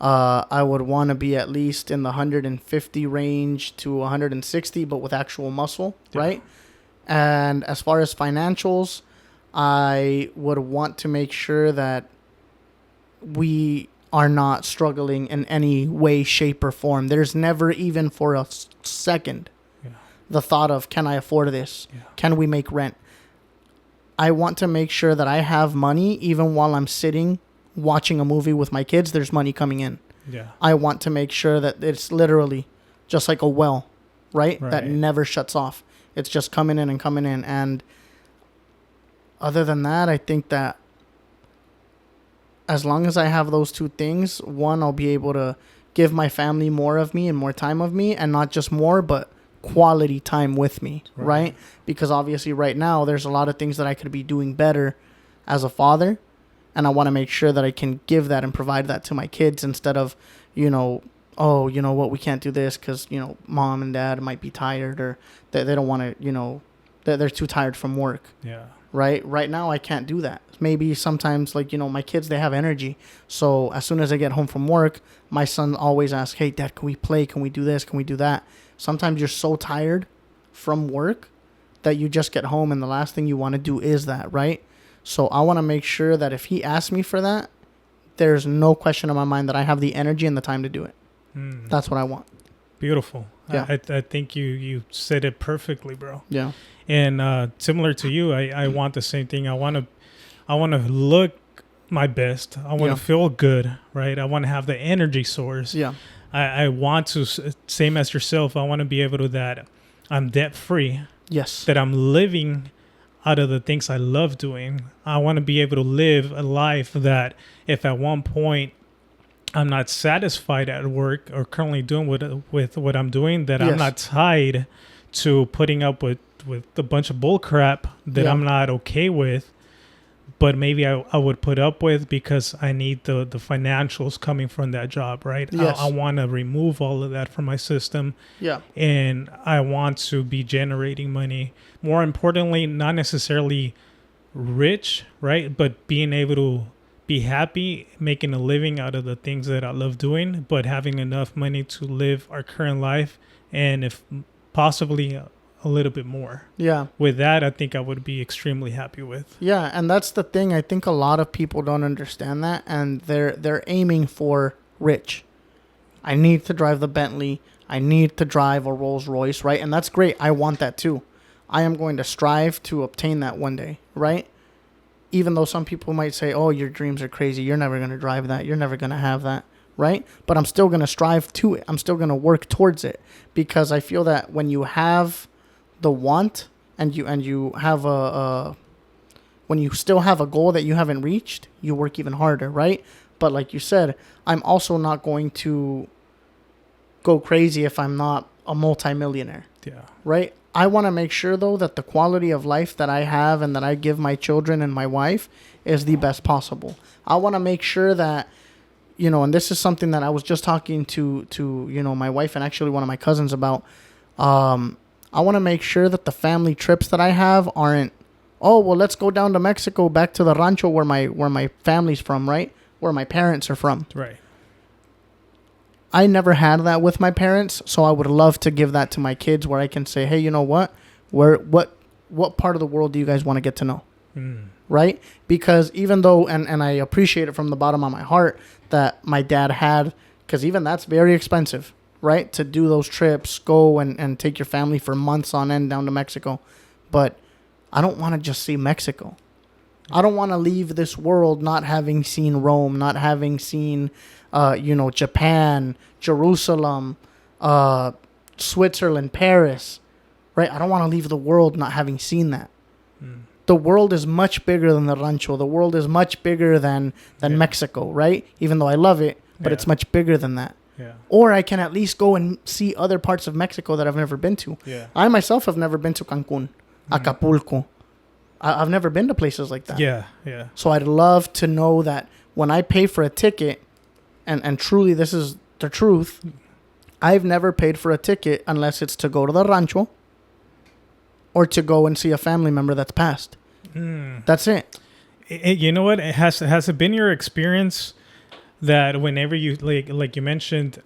I would want to be at least in the 150 range to 160, but with actual muscle, right? And as far as financials, I would want to make sure that we are not struggling in any way, shape, or form. There's never even for a second the thought of, can I afford this? Yeah. Can we make rent? I want to make sure that I have money even while I'm sitting watching a movie with my kids. There's money coming in. Yeah. I want to make sure that it's literally just like a well, right? That never shuts off. It's just coming in and coming in. And other than that, I think that as long as I have those two things, one, I'll be able to give my family more of me and more time of me, and not just more, but quality time with me, right? Because obviously right now there's a lot of things that I could be doing better as a father, and I want to make sure that I can give that and provide that to my kids instead of, oh, you know what, we can't do this because, mom and dad might be tired, or they don't want to, they're too tired from work. Yeah. Right now I can't do that. Maybe sometimes, like, my kids, they have energy. So as soon as I get home from work, my son always asks, hey, Dad, can we play? Can we do this? Can we do that? Sometimes you're so tired from work that you just get home and the last thing you want to do is that, right? So I want to make sure that if he asks me for that, there's no question in my mind that I have the energy and the time to do it. That's what I want. Beautiful. Yeah. I think you said it perfectly, bro. Yeah. And similar to you, I want the same thing. I want to look my best. I want to feel good, right? I want to have the energy source. Yeah. I want to, same as yourself, I want to be able to that I'm debt free. Yes. That I'm living out of the things I love doing. I want to be able to live a life that if at one point I'm not satisfied at work or currently doing with what I'm doing, that I'm not tied to putting up with a bunch of bull crap that I'm not okay with. But maybe I would put up with because I need the financials coming from that job, right? Yes. I want to remove all of that from my system. Yeah. And I want to be generating money. More importantly, not necessarily rich, right? But being able to be happy, making a living out of the things that I love doing, but having enough money to live our current life. And if possibly a little bit more. Yeah. With that, I think I would be extremely happy with. Yeah, and that's the thing. I think a lot of people don't understand that, and they're aiming for rich. I need to drive the Bentley. I need to drive a Rolls Royce, right? And that's great. I want that too. I am going to strive to obtain that one day, right? Even though some people might say, oh, your dreams are crazy. You're never going to drive that. You're never going to have that, right? But I'm still going to strive to it. I'm still going to work towards it, because I feel that when you have the want and you have when you still have a goal that you haven't reached, you work even harder, right? But like you said, I'm also not going to go crazy if I'm not a multimillionaire. Yeah. Right? I want to make sure, though, that the quality of life that I have and that I give my children and my wife is the best possible. I want to make sure that, and this is something that I was just talking to my wife and actually one of my cousins about. I want to make sure that the family trips that I have aren't, oh, well, let's go down to Mexico, back to the rancho where my family's from, right? Where my parents are from. Right. I never had that with my parents, so I would love to give that to my kids, where I can say, hey, you know what? What part of the world do you guys want to get to know? Right? Because even though, and I appreciate it from the bottom of my heart that my dad had, because even that's very expensive, right? To do those trips, go and take your family for months on end down to Mexico. But I don't want to just see Mexico. I don't want to leave this world not having seen Rome, not having seen, Japan, Jerusalem, Switzerland, Paris, right? I don't want to leave the world not having seen that. The world is much bigger than the rancho. The world is much bigger than Mexico, right? Even though I love it, but it's much bigger than that. Yeah. Or I can at least go and see other parts of Mexico that I've never been to. Yeah. I myself have never been to Cancun, Acapulco. I've never been to places like that. Yeah, yeah. So I'd love to know that when I pay for a ticket, and truly this is the truth, I've never paid for a ticket unless it's to go to the rancho or to go and see a family member that's passed. That's it. You know what? Has it been your experience that whenever you, like you mentioned,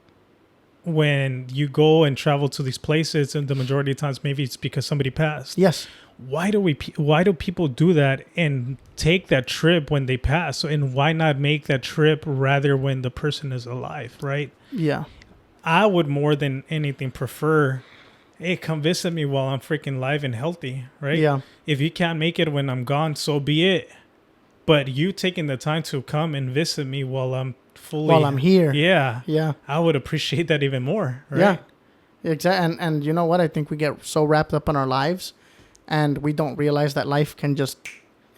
when you go and travel to these places, and the majority of times maybe it's because somebody passed. Yes. Why do people do that and take that trip when they pass? And why not make that trip rather when the person is alive, right? Yeah. I would more than anything prefer, hey, come visit me while I'm freaking live and healthy, right? Yeah. If you can't make it when I'm gone, so be it. But you taking the time to come and visit me while I'm here. Yeah. Yeah. I would appreciate that even more, right? Yeah. Exactly. And you know what? I think we get so wrapped up in our lives, and we don't realize that life can just,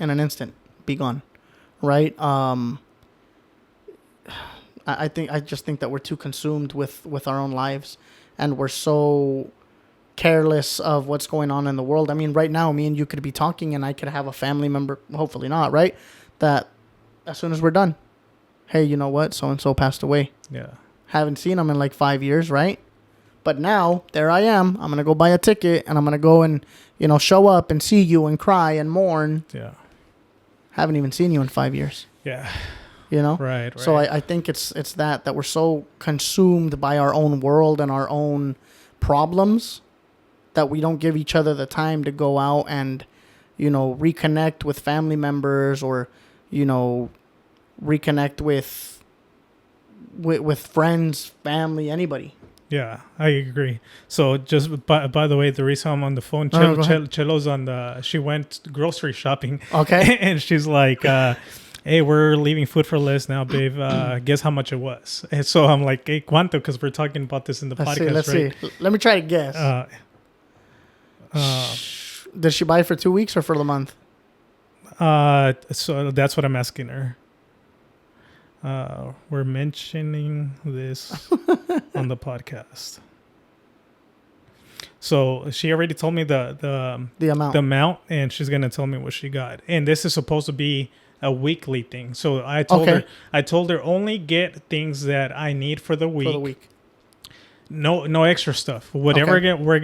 in an instant, be gone, right? I just think that we're too consumed with our own lives, and we're so careless of what's going on in the world. I mean, right now, me and you could be talking, and I could have a family member, hopefully not, right? That as soon as we're done, hey, you know what? So-and-so passed away. Yeah. Haven't seen them in like 5 years, right? But now, there I am. I'm going to go buy a ticket, and I'm going to go and, show up and see you and cry and mourn. Yeah. Haven't even seen you in 5 years. Yeah. Right. So I think it's that we're so consumed by our own world and our own problems that we don't give each other the time to go out and, reconnect with family members or, reconnect with friends, family, anybody. Yeah, I agree. So just by the way, the reason I'm on the phone, Chelo's she went grocery shopping. Okay. And she's like, hey, we're leaving food for less now, babe. Guess how much it was? And so I'm like, hey, ¿cuánto? Because we're talking about this in the podcast, Let's see. Let me try to guess. Did she buy it for 2 weeks or for the month? So that's what I'm asking her. We're mentioning this on the podcast. So she already told me the amount, and she's gonna tell me what she got. And this is supposed to be a weekly thing. So I told her only get things that I need for the week. No extra stuff. Whatever we're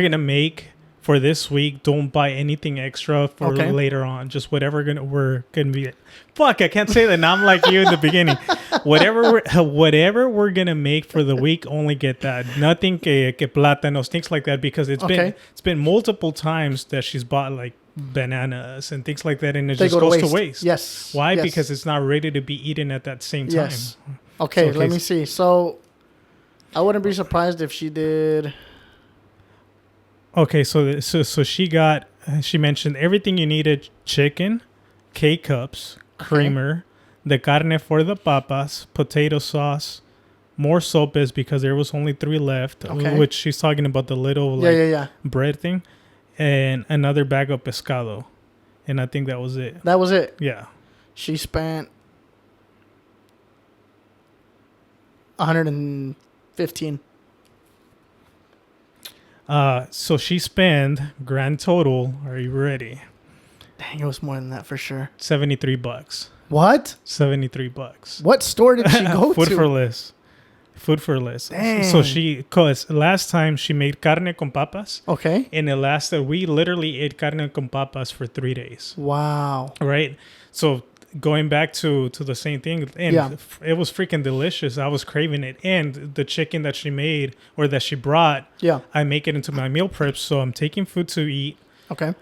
gonna make for this week, don't buy anything extra for later on. Just whatever we're gonna be. Fuck, I can't say that. Now I'm like you in the beginning. Whatever we're gonna make for the week, only get that. Nothing que plátanos, things like that, because it's been multiple times that she's bought like bananas and things like that, and it just goes to waste. Yes. Why? Yes. Because it's not ready to be eaten at that same time. Yes. Okay, let me see. So I wouldn't be surprised if she did. Okay, so she mentioned everything you needed: chicken, K-cups, creamer, the carne for the papas, potato sauce, more sopes because there was only 3 left, which she's talking about the little bread thing, and another bag of pescado. And I think that was it. That was it? Yeah. She spent $115. So she spent grand total. Are you ready? Dang, it was more than that for sure. $73. What? $73. What store did she go Food to? for less. Food for less. Dang. So cause last time she made carne con papas. Okay. And it lasted. We literally ate carne con papas for 3 days. Wow. Right. So going back to the same thing, and it was freaking delicious. I was craving it, and the chicken that she made or that she brought, I make it into my meal prep. So I'm taking food to eat. Okay.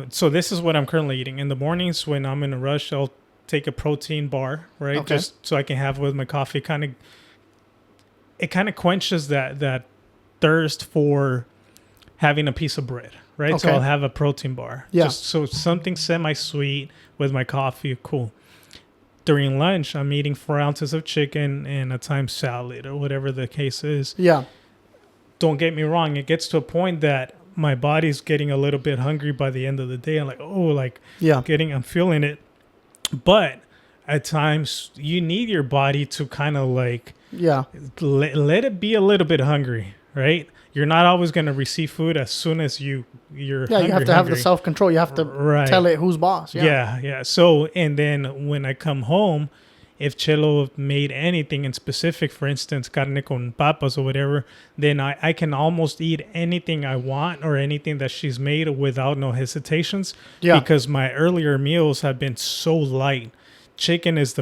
So this is what I'm currently eating in the mornings. When I'm in a rush, I'll take a protein bar, right? Okay. Just so I can have with my coffee. It kind of quenches that thirst for having a piece of bread, right? Okay. So I'll have a protein bar. Yeah. Just so something semi-sweet with my coffee. Cool. During lunch, I'm eating 4 ounces of chicken and at times salad or whatever the case is. Yeah. Don't get me wrong. It gets to a point that my body's getting a little bit hungry by the end of the day. I'm like, I'm feeling it. But at times you need your body to kind of like, let it be a little bit hungry, right? You're not always going to receive food as soon as you're hungry. You have to have the self-control. You have to tell it who's boss. Yeah. So, and then when I come home, if Chelo made anything in specific, for instance, carne con papas or whatever, then I can almost eat anything I want or anything that she's made without no hesitations. Yeah. Because my earlier meals have been so light. Chicken is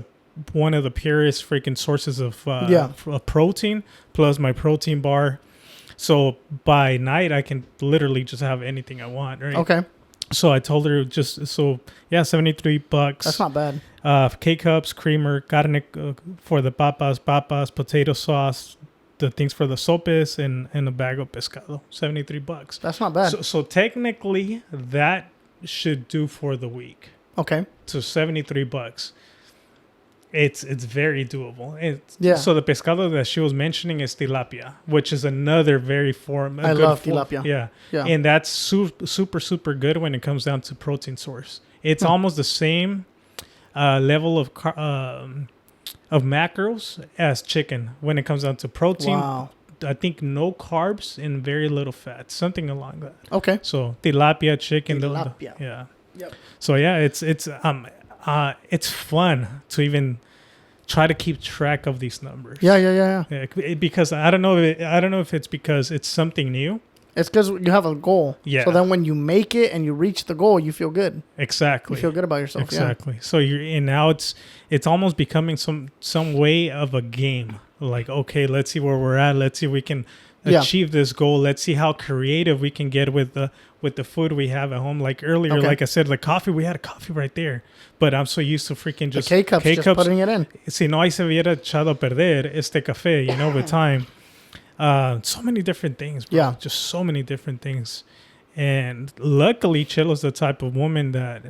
one of the purest freaking sources of protein, plus my protein bar. So by night, I can literally just have anything I want, right? Okay. So I told her $73. That's not bad. K-cups, creamer, carne for the papas, potato sauce, the things for the sopes, and a bag of pescado. $73. That's not bad. So technically, that should do for the week. Okay. So $73. It's very doable. So the pescado that she was mentioning is tilapia, which is another very I love tilapia. Yeah. And that's super, super good when it comes down to protein source. It's almost the same level of macros as chicken when it comes down to protein. Wow. I think no carbs and very little fat, something along that. Okay. So tilapia, chicken. Tilapia. Yep. So it's fun to even try to keep track of these numbers. Yeah. Because I don't know if it's because it's something new. It's because you have a goal. Yeah. So then when you make it and you reach the goal, you feel good. Exactly. You feel good about yourself. Exactly. Yeah. So now it's almost becoming some way of a game. Like, okay, let's see where we're at. Let's see if we can achieve this goal. Let's see how creative we can get with the food we have at home. Like earlier, like I said, like coffee, we had a coffee right there. But I'm so used to freaking just K-cups, just putting it in. Si no, ahí se hubiera echado a perder este café, with time. So many different things, bro. Yeah. Just so many different things. And luckily, Chelo's the type of woman that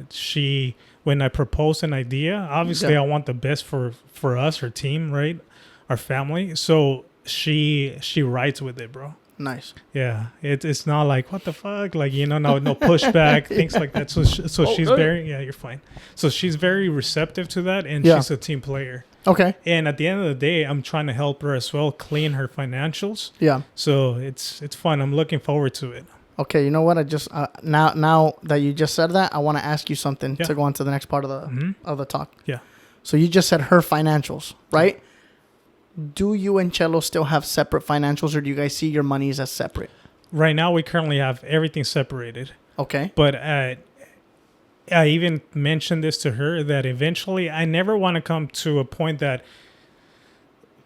when I propose an idea, obviously I want the best for us, her team, right? Our family. So she rides with it, bro. Nice. Yeah. It's not like, what the fuck? Like, no pushback, things like that. So she's very, you're fine. So she's very receptive to that, and she's a team player. Okay. And at the end of the day, I'm trying to help her as well clean her financials. Yeah. So it's fun. I'm looking forward to it. Okay, you know what? I just now that you just said that, I want to ask you something to go on to the next part of the talk. Yeah. So you just said her financials, right? Do you and Chelo still have separate financials, or do you guys see your monies as separate? right now we currently have everything separated. Okay. But I even mentioned this to her that eventually I never want to come to a point that,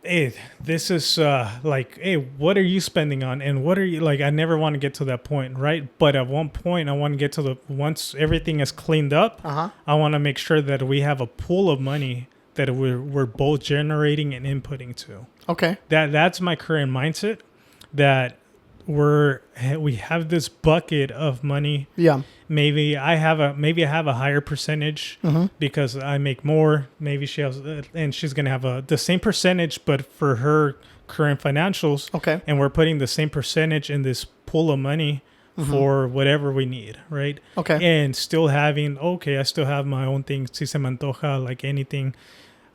hey, this is like, hey, what are you spending on? And what are you like? I never want to get to that point, right? But at one point, I want to get to once everything is cleaned up, I want to make sure that we have a pool of money that we're both generating and inputting to. Okay. That's my current mindset, that we have this bucket of money. Yeah. Maybe I have a higher percentage because I make more. Maybe she has, and she's gonna have the same percentage, but for her current financials. Okay. And we're putting the same percentage in this pool of money for whatever we need, right? Okay. And still having, I still have my own things. Si se me antoja, like anything,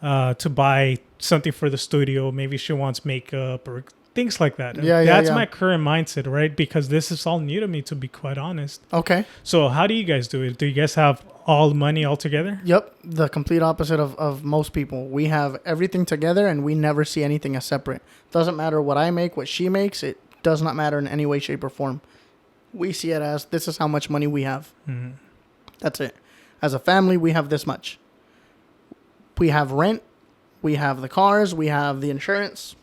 to buy something for the studio. Maybe she wants makeup or things like that. That's my current mindset, right? Because this is all new to me, to be quite honest. Okay. So how do you guys do it? Do you guys have all the money all together? Yep. The complete opposite of most people. We have everything together and we never see anything as separate. Doesn't matter what I make, what she makes. It does not matter in any way, shape, or form. We see it as, this is how much money we have. That's it. As a family, we have this much. We have rent. We have the cars. We have the insurance.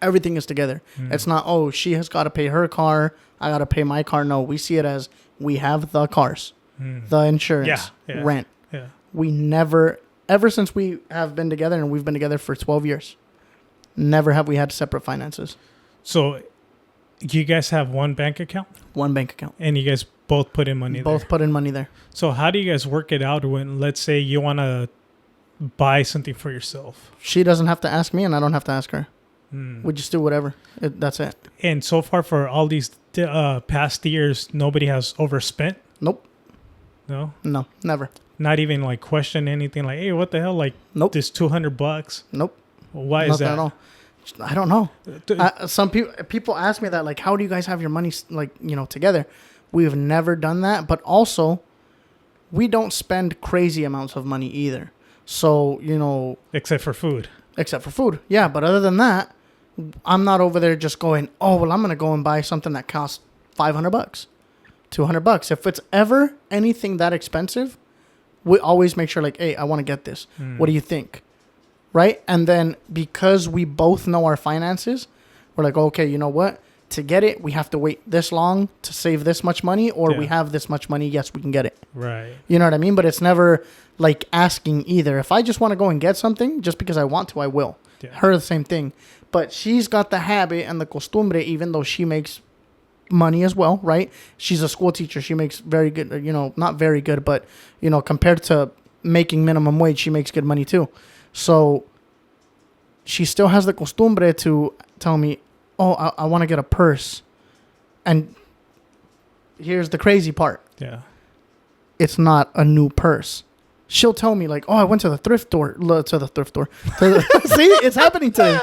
Everything is together. It's not, she has got to pay her car, I got to pay my car. No, we see it as, we have the cars, the insurance, rent. Yeah. We never, ever since we have been together, and we've been together for 12 years, never have we had separate finances. So you guys have one bank account? One bank account. And you guys both put in money there? Both put in money there. So how do you guys work it out when, let's say you want to buy something for yourself? She doesn't have to ask me and I don't have to ask her. We just do whatever. That's it. And so far for all these past years, nobody has overspent? Nope. No? No, never. Not even like question anything like, hey, what the hell? Like, nope. This $200? Nope. Why is that? At all. I don't know. Some people ask me that, like, how do you guys have your money, like, together? We've never done that. But also, we don't spend crazy amounts of money either. So, Except for food. Yeah. But other than that, I'm not over there just going, I'm going to go and buy something that costs $500, $200. If it's ever anything that expensive, we always make sure, like, hey, I want to get this. What do you think? Right? And then because we both know our finances, we're like, okay, you know what? To get it, we have to wait this long to save this much money, or we have this much money. Yes, we can get it. Right. You know what I mean? But it's never like asking either. If I just want to go and get something just because I want to, I will. Yeah. Her, the same thing. But she's got the habit and the costumbre, even though she makes money as well, right? She's a school teacher. She makes very good, not very good, but, compared to making minimum wage, she makes good money too. So she still has the costumbre to tell me, I want to get a purse. And here's the crazy part. Yeah. It's not a new purse. She'll tell me, like, I went to the thrift store. See, it's happening today.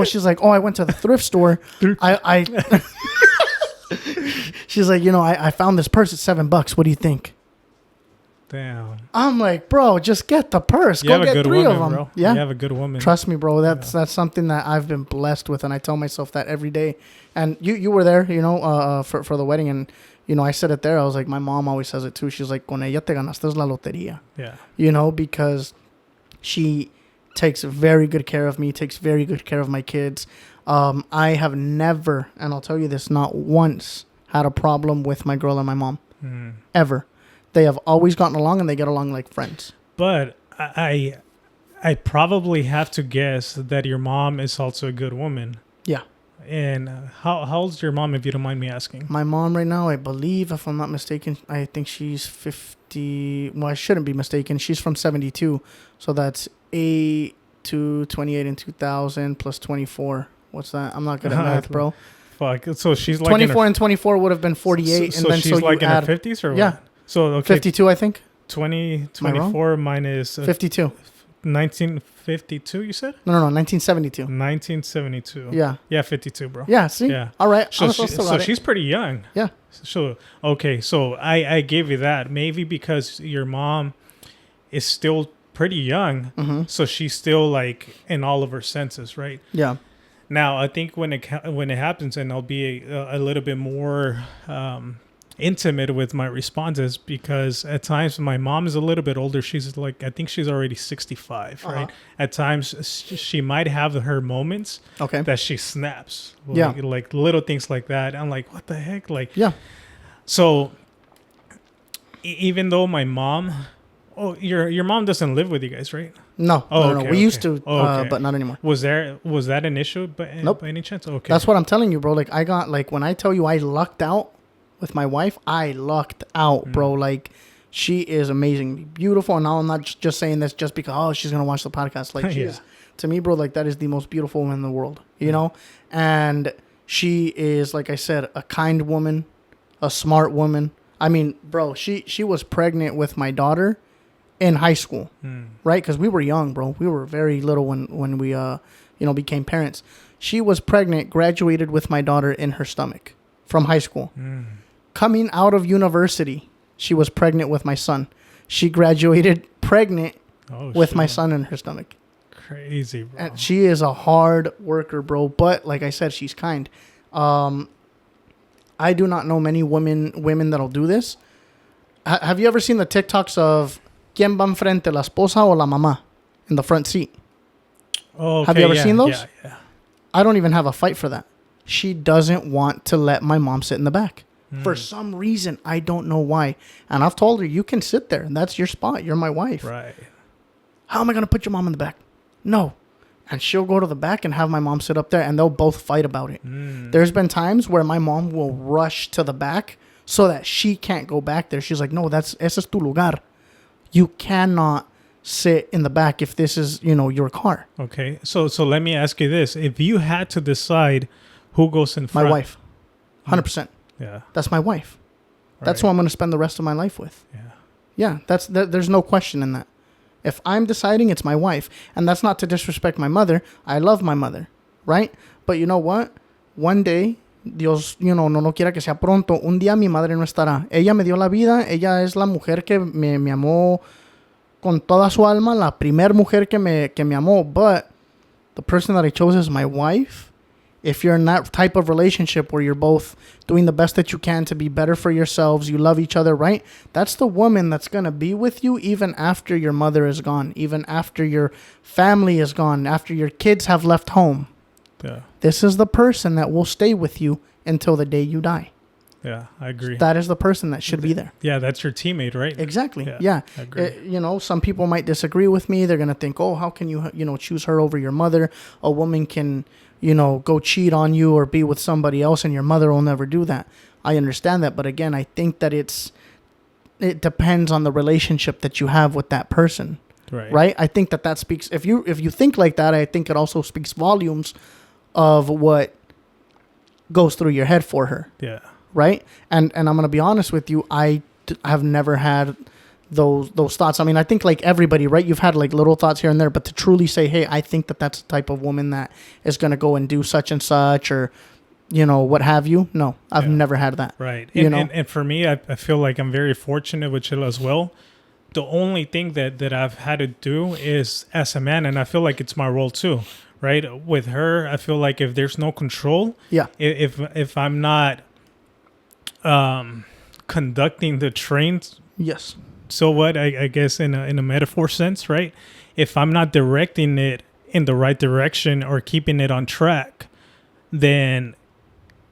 She's like, I went to the thrift store. She's like, I found this purse at $7. What do you think? Damn. I'm like, bro, just get the purse. Go get 3 of them. Bro. Yeah. You have a good woman. Trust me, bro. That's something that I've been blessed with, and I tell myself that every day. And you were there, for the wedding, and I said it there. I was like, my mom always says it too. She's like, con ella te ganaste la lotería. Yeah. Because she takes very good care of me, takes very good care of my kids. I have never, and I'll tell you this, not once had a problem with my girl and my mom. Ever. They have always gotten along, and they get along like friends. But I probably have to guess that your mom is also a good woman. Yeah. And how old's your mom, if you don't mind me asking? My mom right now, I believe, if I'm not mistaken, I think she's 50. Well, I shouldn't be mistaken. She's from 72. So that's 8 to 28 in 2000 plus 24. What's that? I'm not good at math, bro. Fuck. So she's like 24 and 24 would have been 48. So, and then she's like in her 50s or what? Yeah. So, okay. 52, I think. 24 minus 52. 1952, you said? No, 1972. 1972. Yeah. Yeah, 52, bro. Yeah, see? Yeah. All right. So she's pretty young. Yeah. So, okay. So I gave you that. Maybe because your mom is still pretty young. So she's still like in all of her senses, right? Yeah. Now, I think when it happens, and I'll be a little bit more intimate with my responses, because at times my mom is a little bit older. She's like, I think she's already 65, right? At times she might have her moments that she snaps. Like little things like that. I'm like, what the heck? Like, so even though my mom, your mom doesn't live with you guys, right? No. No. We used to, but not anymore. Was that an issue by any chance? Okay. That's what I'm telling you, bro. Like, I got, like, when I tell you I lucked out with my wife, I lucked out, bro. Like, she is amazing, beautiful. And now I'm not just saying this just because, she's going to watch the podcast. Like, she is, to me, bro, like, that is the most beautiful woman in the world, you know? And she is, like I said, a kind woman, a smart woman. I mean, bro, she was pregnant with my daughter in high school, right? Because we were young, bro. We were very little when we, became parents. She was pregnant, graduated with my daughter in her stomach from high school. Coming out of university, she was pregnant with my son. She graduated pregnant with my son in her stomach. Crazy, bro. And she is a hard worker, bro. But like I said, she's kind. I do not know many women that'll do this. Have you ever seen the TikToks of ¿Quién va enfrente, la esposa o la mamá in the front seat? Oh, okay. Have you ever seen those? Yeah. I don't even have a fight for that. She doesn't want to let my mom sit in the back. For some reason, I don't know why. And I've told her, you can sit there. That's your spot. You're my wife. Right. How am I going to put your mom in the back? No. And she'll go to the back and have my mom sit up there, and they'll both fight about it. There's been times where my mom will rush to the back so that she can't go back there. She's like, no, ese es tu lugar. You cannot sit in the back if this is, your car. Okay. So let me ask you this. If you had to decide who goes in front. My wife. 100%. Yeah. That's my wife. That's who I'm going to spend the rest of my life with. Yeah. There's no question in that. If I'm deciding, it's my wife. And that's not to disrespect my mother. I love my mother. Right? But you know what? One day, Dios, no quiera que sea pronto, un día mi madre no estará. Ella me dio la vida. Ella es la mujer que me amó con toda su alma. La primer mujer que me amó. But the person that I chose is my wife. If you're in that type of relationship where you're both doing the best that you can to be better for yourselves, you love each other, right? That's the woman that's going to be with you even after your mother is gone, even after your family is gone, after your kids have left home. Yeah. This is the person that will stay with you until the day you die. Yeah, I agree. That is the person that should be there. Yeah, that's your teammate, right? Exactly. Yeah. I agree. Some people might disagree with me. They're going to think, oh, how can you, choose her over your mother? A woman can, go cheat on you or be with somebody else, and your mother will never do that. I understand that. But again, I think that it depends on the relationship that you have with that person. Right? I think that speaks, if you think like that, I think it also speaks volumes of what goes through your head for her. Yeah. Right? And I'm going to be honest with you, I have never had those thoughts. I mean, I think like everybody, right? You've had like little thoughts here and there, but to truly say, hey, I think that's the type of woman that is going to go and do such and such, or, what have you. No, I've never had that. Right. And for me, I feel like I'm very fortunate with Chelo as well. The only thing that I've had to do is as a man, and I feel like it's my role too, right? With her, I feel like if there's no control, if I'm not conducting the trains, yes. So what? I guess in a metaphor sense, right? If I'm not directing it in the right direction or keeping it on track, then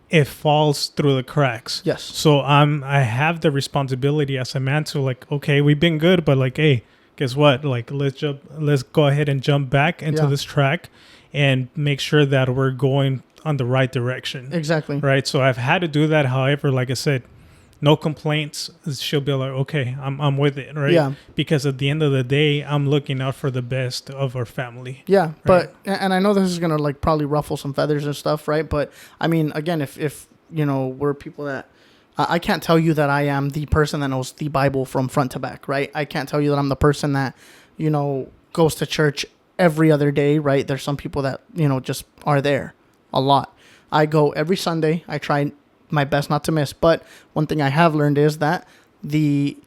it falls through the cracks. Yes. So I have the responsibility as a man to like, okay, we've been good, but like, hey, guess what? Like, let's go ahead and jump back into this track and make sure that we're going on the right direction. Exactly. Right. So I've had to do that. However, like I said, no complaints. She'll be like, okay, I'm with it, right? Yeah. Because at the end of the day, I'm looking out for the best of our family. Yeah, right? but and I know this is gonna like probably ruffle some feathers and stuff, right? But I mean, again, if we're people that I can't tell you that I am the person that knows the Bible from front to back, right? I can't tell you that I'm the person that goes to church every other day, right? There's some people that just are there a lot. I go every Sunday. I try my best not to miss. But one thing I have learned is that the,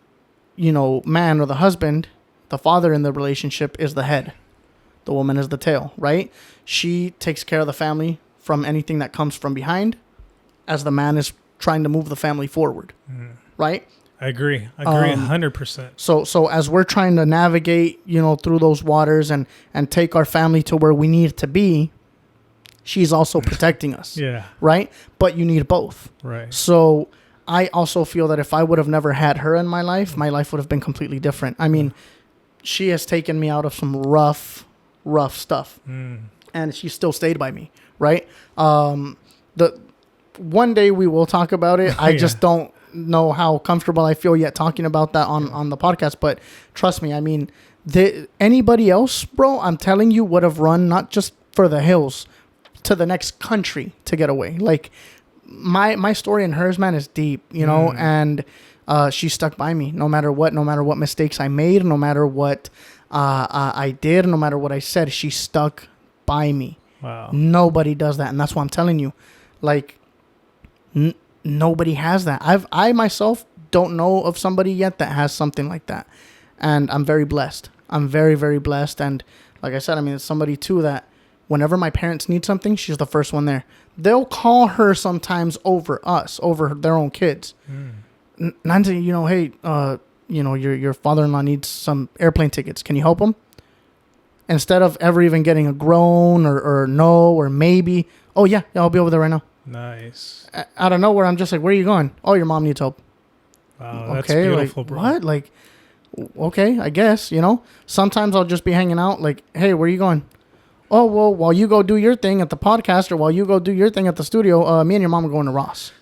man or the husband, the father in the relationship is the head. The woman is the tail, right? She takes care of the family from anything that comes from behind as the man is trying to move the family forward, right? I agree 100%. So as we're trying to navigate, through those waters and take our family to where we need to be, she's also protecting us. Yeah. Right? But you need both. Right. So I also feel that if I would have never had her in my life would have been completely different. I mean, she has taken me out of some rough stuff. And she still stayed by me, right? The one day we will talk about it. I just don't know how comfortable I feel yet talking about that on the podcast. But trust me, I mean, anybody else, bro, I'm telling you, would have run not just for the hills, to the next country to get away. Like my story and hers, man, is deep, and she stuck by me no matter what mistakes I made, no matter what I did, no matter what I said, she stuck by me. Wow. Nobody does that. And that's why I'm telling you, like, nobody has that. I myself don't know of somebody yet that has something like that. And I'm very blessed. I'm very, very blessed. And like I said, I mean, it's somebody too that whenever my parents need something, she's the first one there. They'll call her sometimes over their own kids. Nancy, hey, your father-in-law needs some airplane tickets. Can you help him? Instead of ever even getting a groan or no or maybe, oh yeah, I'll be over there right now. Nice. Out of nowhere, I'm just like, where are you going? Oh, your mom needs help. Wow, that's beautiful, like, bro. What? Like, okay, I guess, Sometimes I'll just be hanging out like, hey, where are you going? Oh, well, while you go do your thing at the podcast or while you go do your thing at the studio, me and your mom are going to Ross.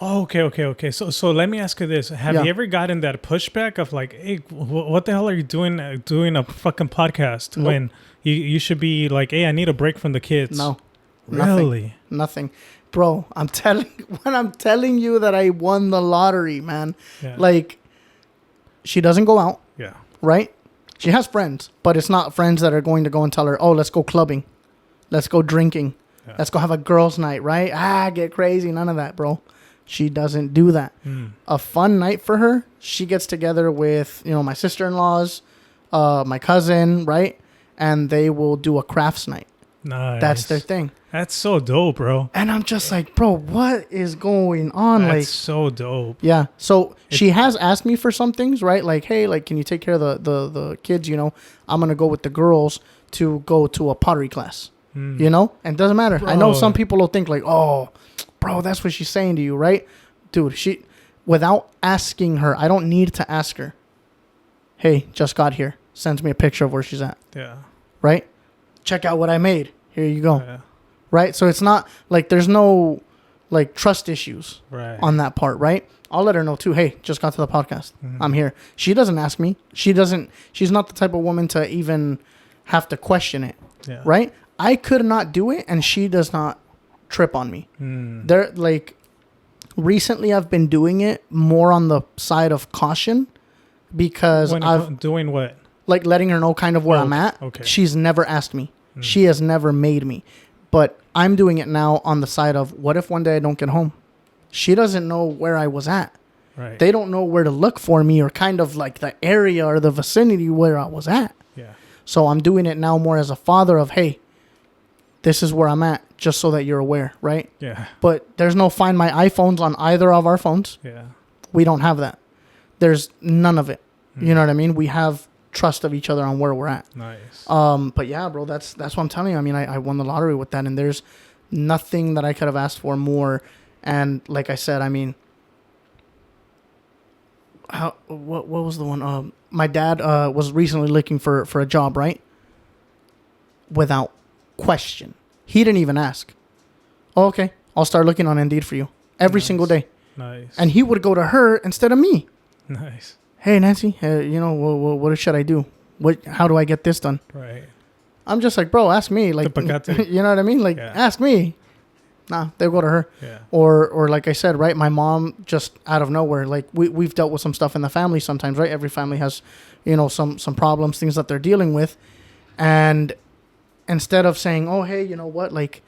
Okay. So let me ask you this. Have you ever gotten that pushback of like, hey, what the hell are you doing a fucking podcast when you should be like, hey, I need a break from the kids? No. Really? Nothing. Bro, when I'm telling you that I won the lottery, man, like, she doesn't go out. Yeah. Right? She has friends, but it's not friends that are going to go and tell her, oh, let's go clubbing. Let's go drinking. Yeah. Let's go have a girls' night, right? Get crazy. None of that, bro. She doesn't do that. A fun night for her, she gets together with, my sister-in-laws, my cousin, right? And they will do a crafts night. Nice. That's their thing. That's so dope, bro. And I'm just like, bro, what is going on? That's so dope. Yeah. So she has asked me for some things, right? Like, hey, like, can you take care of the kids? I'm going to go with the girls to go to a pottery class, And it doesn't matter. Bro. I know some people will think like, oh, bro, that's what she's saying to you, right? Dude, without asking her, I don't need to ask her. Hey, just got here. Sends me a picture of where she's at. Yeah. Right? Check out what I made. Here you go. Yeah. Right? So it's not like there's no like trust issues on that part, right? I'll let her know too. Hey, just got to the podcast. I'm here. She doesn't ask me. She's not the type of woman to even have to question it. Yeah. Right? I could not do it and she does not trip on me. They're like, recently I've been doing it more on the side of caution because doing what? Like letting her know kind of where I'm at. Okay. She's never asked me. She has never made me. But I'm doing it now on the side of, what if one day I don't get home? She doesn't know where I was at. Right. They don't know where to look for me or kind of like the area or the vicinity where I was at. Yeah. So I'm doing it now more as a father of, hey, this is where I'm at, just so that you're aware, right? Yeah. But there's no Find My iPhones on either of our phones. Yeah. We don't have that. There's none of it. You know what I mean? We have trust of each other on where we're at. Nice. But yeah, bro, that's what I'm telling you. I mean, I won the lottery with that, and there's nothing that I could have asked for more. And like I said, I mean, what was the one? My dad was recently looking for a job, right? Without question, he didn't even ask. Oh, okay, I'll start looking on Indeed for you every single day. Nice. And he would go to her instead of me. Nice. Hey, Nancy, what should I do? How do I get this done? Right. I'm just like, bro, ask me. Like, you know what I mean? Like, ask me. Nah, they'll go to her. Yeah. Or like I said, right, my mom just out of nowhere. Like, we've dealt with some stuff in the family sometimes, right? Every family has, some problems, things that they're dealing with. And instead of saying, oh, hey, you know what? Like,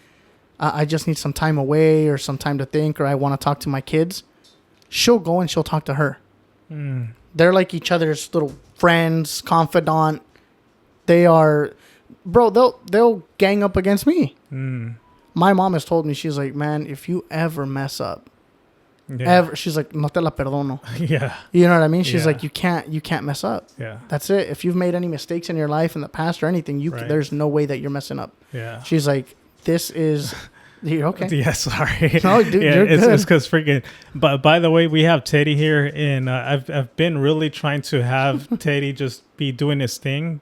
I just need some time away or some time to think or I want to talk to my kids. She'll go and she'll talk to her. They're like each other's little friends, confidant. They are bro, they'll gang up against me. My mom has told me, she's like, man, if you ever mess up, she's like, no te la perdono. Yeah. You know what I mean? She's like, you can't mess up. Yeah. That's it. If you've made any mistakes in your life in the past or anything, there's no way that you're messing up. Yeah. She's like, this is... You're okay. Yeah, sorry. No, dude, yeah, you're good. It's because freaking... But by the way, we have Teddy here, and I've been really trying to have Teddy just be doing his thing,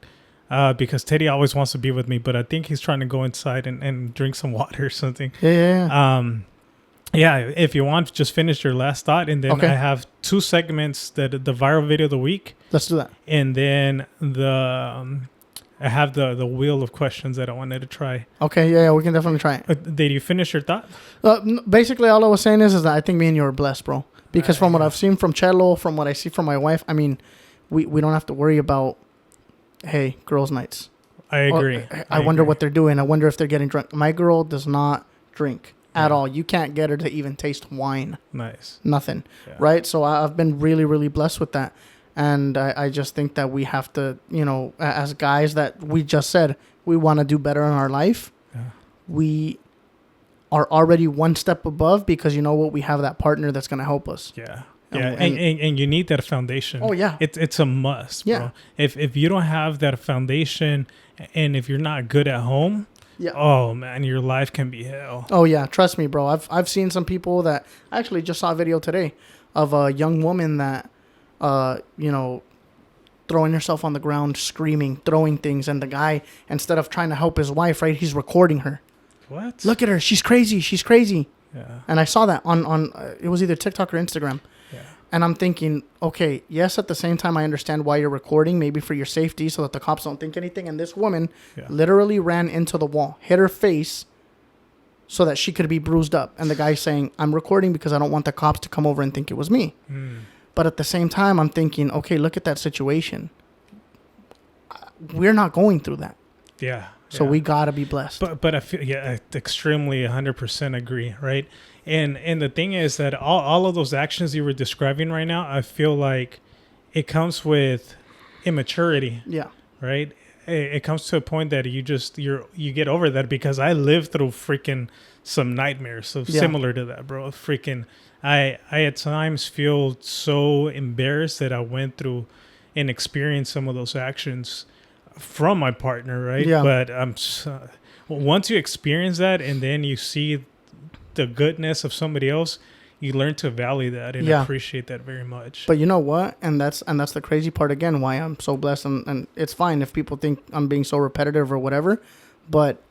because Teddy always wants to be with me, but I think he's trying to go inside and drink some water or something. Yeah. Yeah, if you want, just finish your last thought, and then I have 2 segments, the viral video of the week. Let's do that. And then I have the wheel of questions that I wanted to try. Okay, yeah, we can definitely try it. Did you finish your thought? Basically, all I was saying is that I think me and you are blessed, bro. Because from what I've seen from Chelo, from what I see from my wife, I mean, we don't have to worry about, hey, girls' nights. I agree. I wonder what they're doing. I wonder if they're getting drunk. My girl does not drink at all. You can't get her to even taste wine. Nice. Nothing. Yeah. Right? So I've been really, really blessed with that. And I just think that we have to, as guys that we just said, we want to do better in our life. Yeah. We are already one step above because you know what? We have that partner that's going to help us. Yeah. And you need that foundation. Oh, yeah. It's a must, bro. Yeah. If you don't have that foundation and if you're not good at home, oh, man, your life can be hell. Oh, yeah. Trust me, bro. I've seen some people that... I actually just saw a video today of a young woman that... throwing herself on the ground, screaming, throwing things, and the guy, instead of trying to help his wife, right, he's recording her. What? Look at her, she's crazy. Yeah. And I saw that on it was either TikTok or Instagram. Yeah. And I'm thinking, okay, yes, at the same time I understand why you're recording, maybe for your safety so that the cops don't think anything. And this woman literally ran into the wall, hit her face so that she could be bruised up. And the guy's saying, I'm recording because I don't want the cops to come over and think it was me. But at the same time, I'm thinking, okay, look at that situation. We're not going through that. Yeah. So we got to be blessed. But I feel, I extremely 100% agree, right? And the thing is that all of those actions you were describing right now, I feel like it comes with immaturity. Yeah. Right? It comes to a point that you get over that, because I lived through freaking some nightmares so similar to that, bro. Freaking... I at times feel so embarrassed that I went through and experienced some of those actions from my partner, right? Yeah. But once you experience that and then you see the goodness of somebody else, you learn to value that and appreciate that very much. But you know what? And that's the crazy part again, why I'm so blessed. And it's fine if people think I'm being so repetitive or whatever. But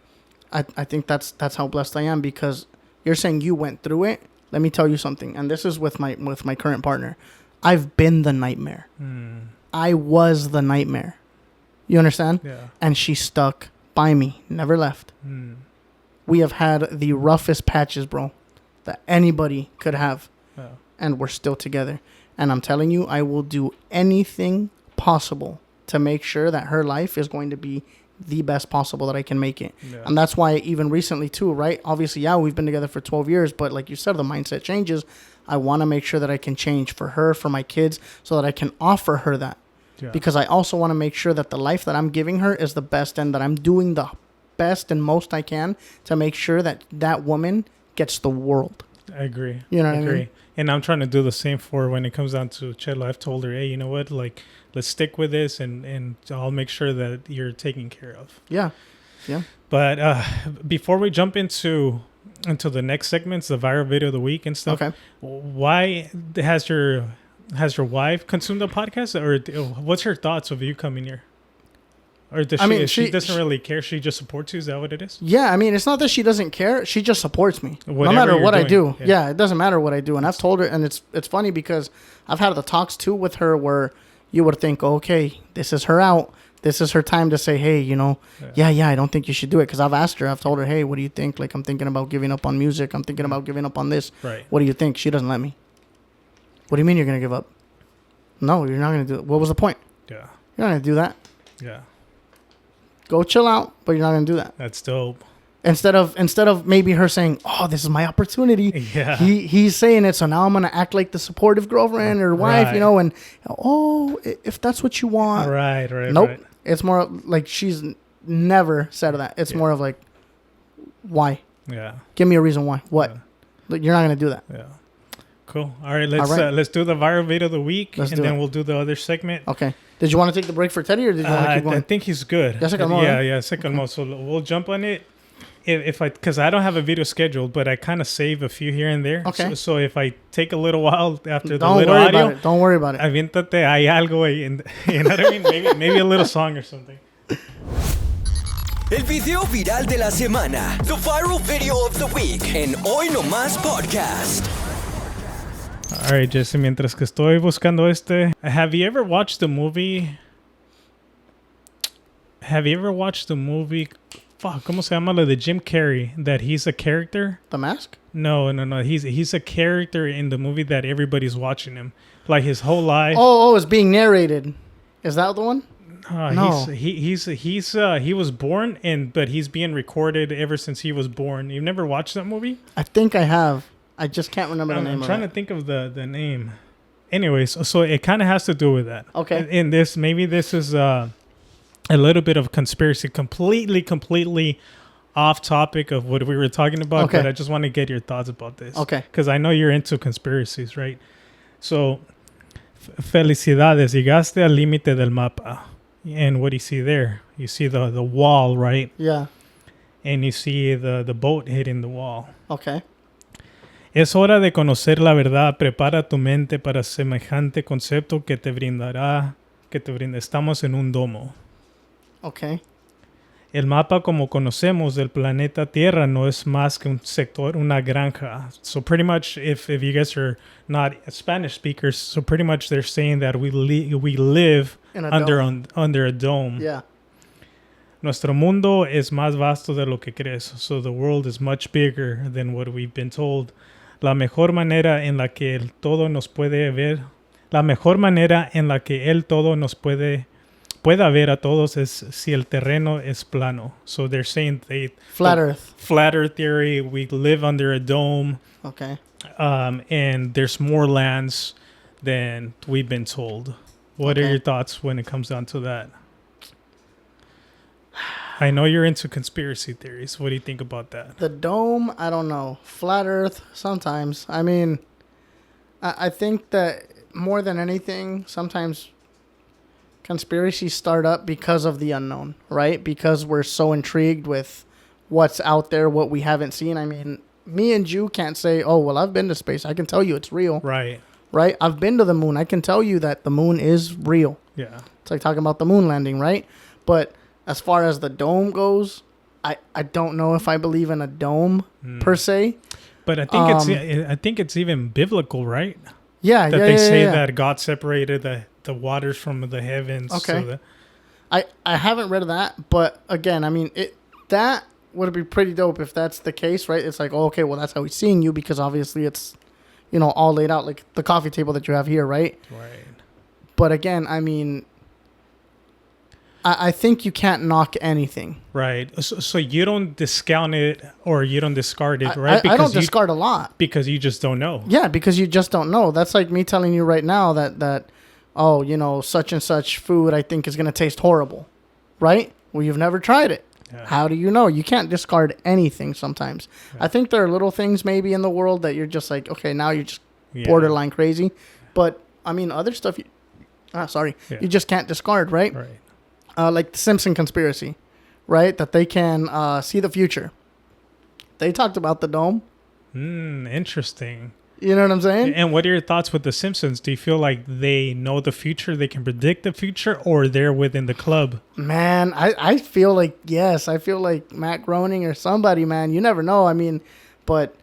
I think that's how blessed I am, because you're saying you went through it. Let me tell you something, and this is with my current partner. I've been the nightmare. I was the nightmare. You understand? Yeah. And she stuck by me, never left. We have had the roughest patches, bro, that anybody could have, and we're still together. And I'm telling you, I will do anything possible to make sure that her life is going to be the best possible that I can make it. Yeah. And that's why even recently too, right? Obviously, we've been together for 12 years, but like you said, the mindset changes. I want to make sure that I can change for her, for my kids, so that I can offer her that. Yeah. Because I also want to make sure that the life that I'm giving her is the best, and that I'm doing the best and most I can to make sure that that woman gets the world. I agree. You know what I mean? And I'm trying to do the same for when it comes down to Chelo. I've told her, hey, you know what? Like, let's stick with this, and I'll make sure that you're taken care of. Yeah. Yeah. But before we jump into the next segments, the viral video of the week and stuff, why has your wife consumed the podcast? Or what's your thoughts of you coming here? Or does she doesn't really care? She just supports you? Is that what it is? Yeah, I mean, it's not that she doesn't care. She just supports me. Whatever, no matter what I do. Yeah, it doesn't matter what I do. And I've told her, and it's funny because I've had the talks too with her where you would think, okay, this is her out. This is her time to say, hey, I don't think you should do it. Because I've told her, hey, what do you think? Like, I'm thinking about giving up on music. I'm thinking about giving up on this. Right. What do you think? She doesn't let me. What do you mean you're going to give up? No, you're not going to do it. What was the point? Yeah. You're not going to do that. Yeah. Go chill out, but you're not going to do that. That's dope. Instead of maybe her saying, oh, this is my opportunity. Yeah. He's saying it, so now I'm going to act like the supportive girlfriend or wife, and, if that's what you want. Right. Nope. Right. It's more like she's never said that. It's more of like, why? Yeah. Give me a reason why. What? Yeah. You're not gonna do that. Yeah. Cool. All right. Let's do the viral video of the week, and then we'll do the other segment. Okay. Did you want to take the break for Teddy, or did you want to keep going? I think he's good. Ya se calmó, yeah, se calmó. So we'll jump on it. Because I don't have a video scheduled, but I kind of save a few here and there. Okay. So if I take a little while after the little audio, don't worry about it. Aviéntate hay algo ahí, you know what I mean? Maybe a little song or something. El video viral de la semana. The viral video of the week en Hoy Nomas Podcast. All right, Jesse, mientras que estoy buscando have you ever watched the movie? Fuck, ¿cómo se llama lo de Jim Carrey? That he's a character? The Mask? No. He's a character in the movie that everybody's watching him. Like his whole life. Oh, it's being narrated. Is that the one? No. He was born but he's being recorded ever since he was born. You've never watched that movie? I think I have. I just can't remember the name of it. I'm trying to think of the name. Anyways, so it kind of has to do with that. Okay. In this, maybe this is a little bit of conspiracy, completely off topic of what we were talking about, but I just want to get your thoughts about this. Okay. Because I know you're into conspiracies, right? So, felicidades, llegaste al límite del mapa. And what do you see there? You see the wall, right? Yeah. And you see the boat hitting the wall. Okay. Es hora de conocer la verdad. Prepara tu mente para semejante concepto que te brinda. Estamos en un domo. Okay. El mapa como conocemos del planeta Tierra no es más que un sector, una granja. So pretty much, if you guys are not Spanish speakers, so pretty much they're saying that we live under a dome. Yeah. Nuestro mundo es más vasto de lo que crees. So the world is much bigger than what we've been told. La mejor manera en la que el todo nos puede ver, la mejor manera en la que el todo nos pueda ver a todos es si el terreno es plano. So they're saying Flat Earth. Flat Earth theory, we live under a dome. Okay. And there's more lands than we've been told. What are your thoughts when it comes down to that? I know you're into conspiracy theories. What do you think about that? The dome, I don't know. Flat Earth, sometimes. I mean, I think that more than anything, sometimes conspiracies start up because of the unknown, right? Because we're so intrigued with what's out there, what we haven't seen. I mean, me and you can't say, oh, well, I've been to space. I can tell you it's real. Right. Right? I've been to the moon. I can tell you that the moon is real. Yeah. It's like talking about the moon landing, right? But as far as the dome goes, I don't know if I believe in a dome per se. But I think it's even biblical, right? Yeah, that they say that God separated the waters from the heavens. Okay. So I haven't read that, but again, I mean, that would be pretty dope if that's the case, right? It's like, oh, okay, well, that's how he's seeing you because obviously it's, all laid out like the coffee table that you have here, right? Right. But again, I mean, I think you can't knock anything. Right. So you don't discount it or you don't discard it, right? I don't discard a lot. Because you just don't know. Yeah, because you just don't know. That's like me telling you right now that such and such food I think is going to taste horrible, right? Well, you've never tried it. Yeah. How do you know? You can't discard anything sometimes. Yeah. I think there are little things maybe in the world that you're just like, okay, now you're just borderline crazy. But, I mean, other stuff, you just can't discard, right? Right. Like the Simpson conspiracy, right? That they can see the future. They talked about the dome. Interesting. You know what I'm saying? And what are your thoughts with the Simpsons? Do you feel like they know the future, they can predict the future, or they're within the club? Man, I feel like, yes. I feel like Matt Groening or somebody, man. You never know. I mean, but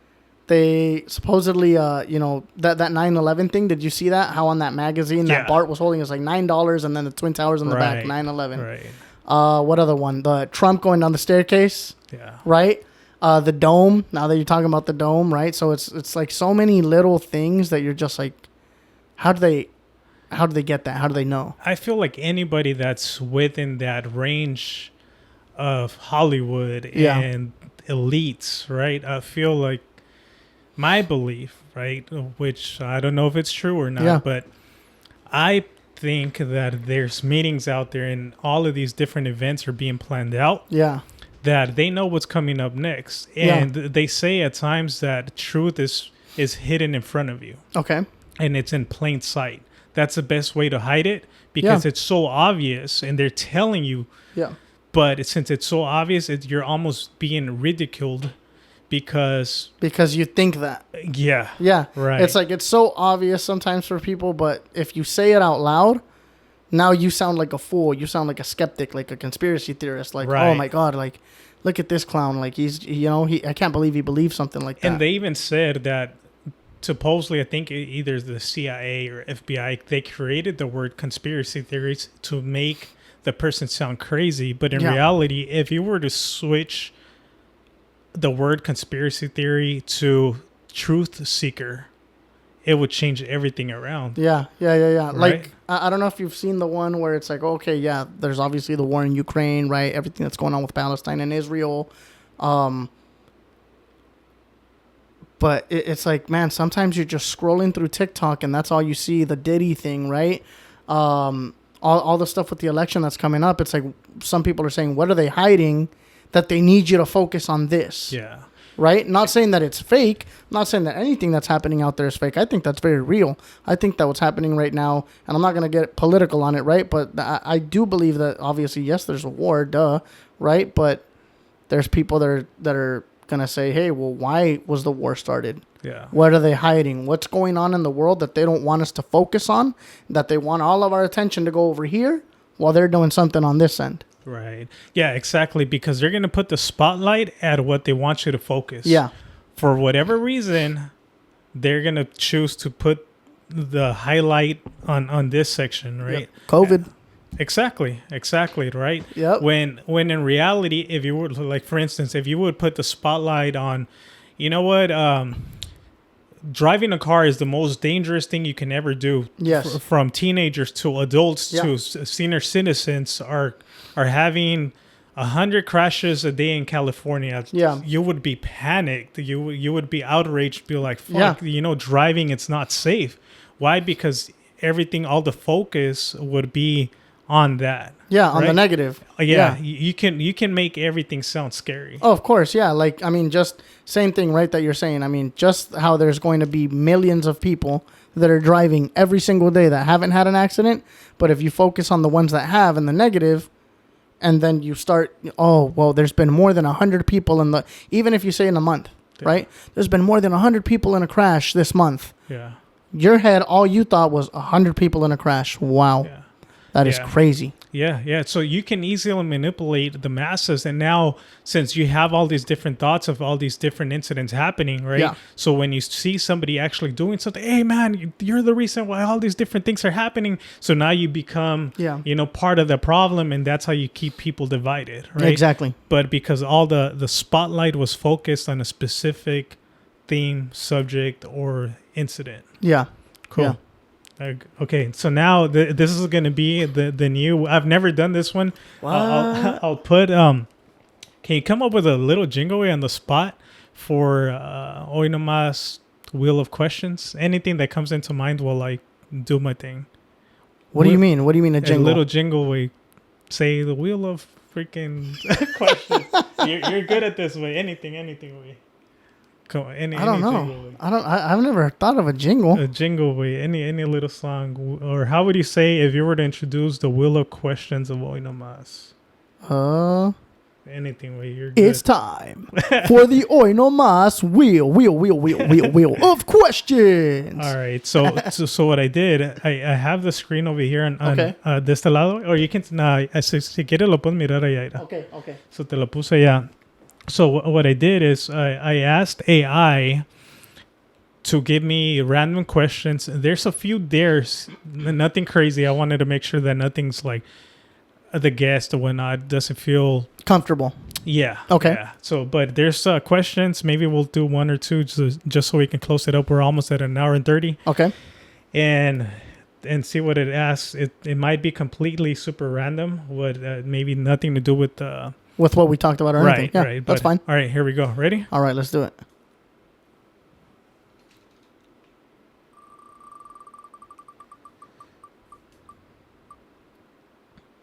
they supposedly, that 9/11 thing, did you see that? How on that magazine that Bart was holding, it was like $9 and then the Twin Towers in the back, 9/11. Right. What other one? The Trump going down the staircase. Yeah. Right? The dome, now that you're talking about the dome, right? So it's like so many little things that you're just like, how do they get that? How do they know? I feel like anybody that's within that range of Hollywood and elites, right? I feel like my belief, right, which I don't know if it's true or not, but I think that there's meetings out there and all of these different events are being planned out. Yeah. That they know what's coming up next. And they say at times that truth is hidden in front of you. Okay. And it's in plain sight. That's the best way to hide it because it's so obvious and they're telling you. Yeah. But since it's so obvious, you're almost being ridiculed because you think that. Yeah. Yeah. Right. It's like it's so obvious sometimes for people, but if you say it out loud, now you sound like a fool. You sound like a skeptic, like a conspiracy theorist. Like, oh my God, like, look at this clown. Like I can't believe he believes something like that. And they even said that supposedly, I think either the CIA or FBI, they created the word conspiracy theories to make the person sound crazy. But in reality, if you were to switch the word conspiracy theory to truth seeker, it would change everything around. Yeah. Right? Like, I don't know if you've seen the one where it's like, okay, yeah, there's obviously the war in Ukraine, right? Everything that's going on with Palestine and Israel. But it's like, man, sometimes you're just scrolling through TikTok and that's all you see, the Diddy thing, right? All the stuff with the election that's coming up. It's like some people are saying, what are they hiding that they need you to focus on this? Yeah. Right? Not saying that it's fake. Not saying that anything that's happening out there is fake. I think that's very real. I think that what's happening right now, and I'm not going to get political on it, right? But I do believe that obviously, yes, there's a war, duh, right? But there's people that are going to say, hey, well, why was the war started? Yeah. What are they hiding? What's going on in the world that they don't want us to focus on, that they want all of our attention to go over here while they're doing something on this end? Right. Yeah, exactly. Because they're going to put the spotlight at what they want you to focus. Yeah. For whatever reason, they're going to choose to put the highlight on this section, right? Yep. COVID. Exactly. Right. Yep. When in reality, if you were like, for instance, if you would put the spotlight on, you know what, driving a car is the most dangerous thing you can ever do. Yes. From teenagers to adults to senior citizens are having 100 crashes a day in California. Yeah. You would be panicked. You would be outraged. Be like, fuck, driving, it's not safe. Why? Because all the focus would be on that. Yeah, on the negative. Yeah. You can make everything sound scary. Oh, of course. Yeah. Like, I mean, just same thing, right, that you're saying. I mean, just how there's going to be millions of people that are driving every single day that haven't had an accident. But if you focus on the ones that have and the negative, and then you start, oh, well, there's been more than 100 people even if you say in a month, right? There's been more than 100 people in a crash this month. Yeah. Your head, all you thought was 100 people in a crash. Wow. Yeah. That is crazy. Yeah. So you can easily manipulate the masses. And now, since you have all these different thoughts of all these different incidents happening, right? Yeah. So when you see somebody actually doing something, hey, man, you're the reason why all these different things are happening. So now you become, part of the problem. And that's how you keep people divided, right? Exactly. But because all the spotlight was focused on a specific theme, subject, or incident. Yeah. Cool. Yeah. Okay, so now this is going to be the new. I've never done this one. I'll put. Can you come up with a little jingle on the spot for Hoy Nomas Wheel of Questions? Anything that comes into mind while I do my thing. What do you mean? What do you mean a jingle? A little jingle way. Say the Wheel of freaking Questions. You're good at this way. Anything way. I don't know. I've never thought of a jingle. A jingle way, any little song, or how would you say if you were to introduce the Wheel of Questions of Hoy Nomas? Anything way, you're good. It's time for the Hoy Nomas wheel of questions. All right, so what I did, I have the screen over here on de este lado, or you can si quieres lo puedes mirar allá. Okay. So te lo puse allá. So what I did is I asked AI to give me random questions. There's a few there's nothing crazy. I wanted to make sure that nothing's like the guest or whatnot doesn't feel comfortable. Yeah. Okay. Yeah. So, but there's questions. Maybe we'll do one or two just so we can close it up. We're almost at an hour and 30. Okay. And see what it asks. It might be completely super random. Maybe nothing to do with what we talked about or anything. Yeah, right. That's fine. All right, here we go. Ready? All right, let's do it.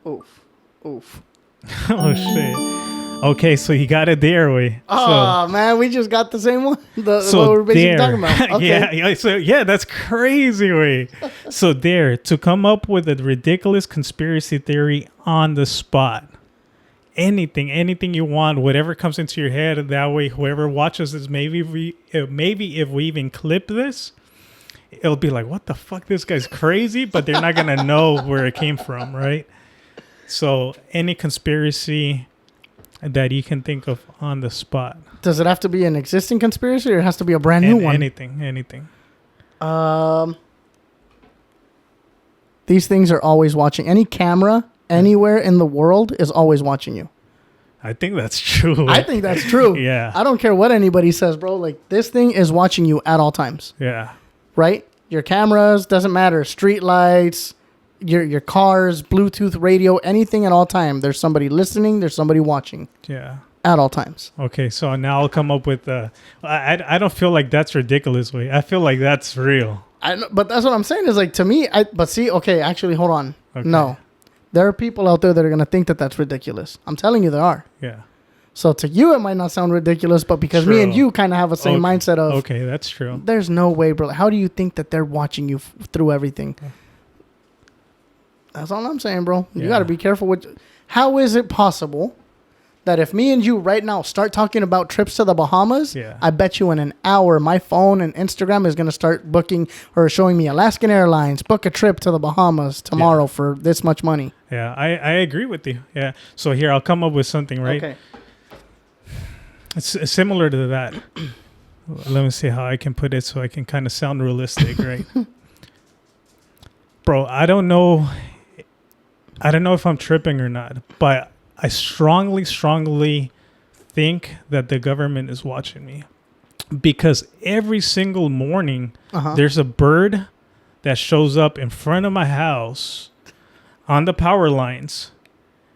Oof. Oof. Oh, shit. Okay, so you got it there, way. Oh, man, we just got the same one. What we're basically talking about. Okay. Yeah, that's crazy, way. So there, to come up with a ridiculous conspiracy theory on the spot. Anything you want, whatever comes into your head. That way, whoever watches this, maybe if we even clip this, it'll be like, what the fuck, this guy's crazy, but they're not gonna know where it came from, right? So any conspiracy that you can think of on the spot. Does it have to be an existing conspiracy, or it has to be a brand new one? Anything. These things are always watching. Any camera anywhere in the world is always watching you. I think that's true. I think that's true. Yeah. I don't care what anybody says, bro. Like, this thing is watching you at all times. Yeah. Right? Your cameras, doesn't matter. Street lights, your cars, Bluetooth radio, anything at all time. There's somebody listening. There's somebody watching. Yeah. At all times. Okay, so now I'll come up with I don't feel like that's ridiculous, way. I feel like that's real. But that's what I'm saying is, like, to me, actually, hold on. Okay. No. There are people out there that are going to think that that's ridiculous. I'm telling you there are. Yeah. So to you, it might not sound ridiculous, but because me and you kind of have the same mindset of... Okay, that's true. There's no way, bro. How do you think that they're watching you through everything? That's all I'm saying, bro. You got to be careful with... How is it possible that if me and you right now start talking about trips to the Bahamas, I bet you in an hour, my phone and Instagram is going to start booking or showing me Alaskan Airlines, book a trip to the Bahamas tomorrow for this much money. Yeah, I agree with you. Yeah. So here, I'll come up with something, right? Okay. It's similar to that. Let me see how I can put it so I can kind of sound realistic, right? Bro, I don't know if I'm tripping or not, but I strongly think that the government is watching me, because every single morning there's a bird that shows up in front of my house on the power lines,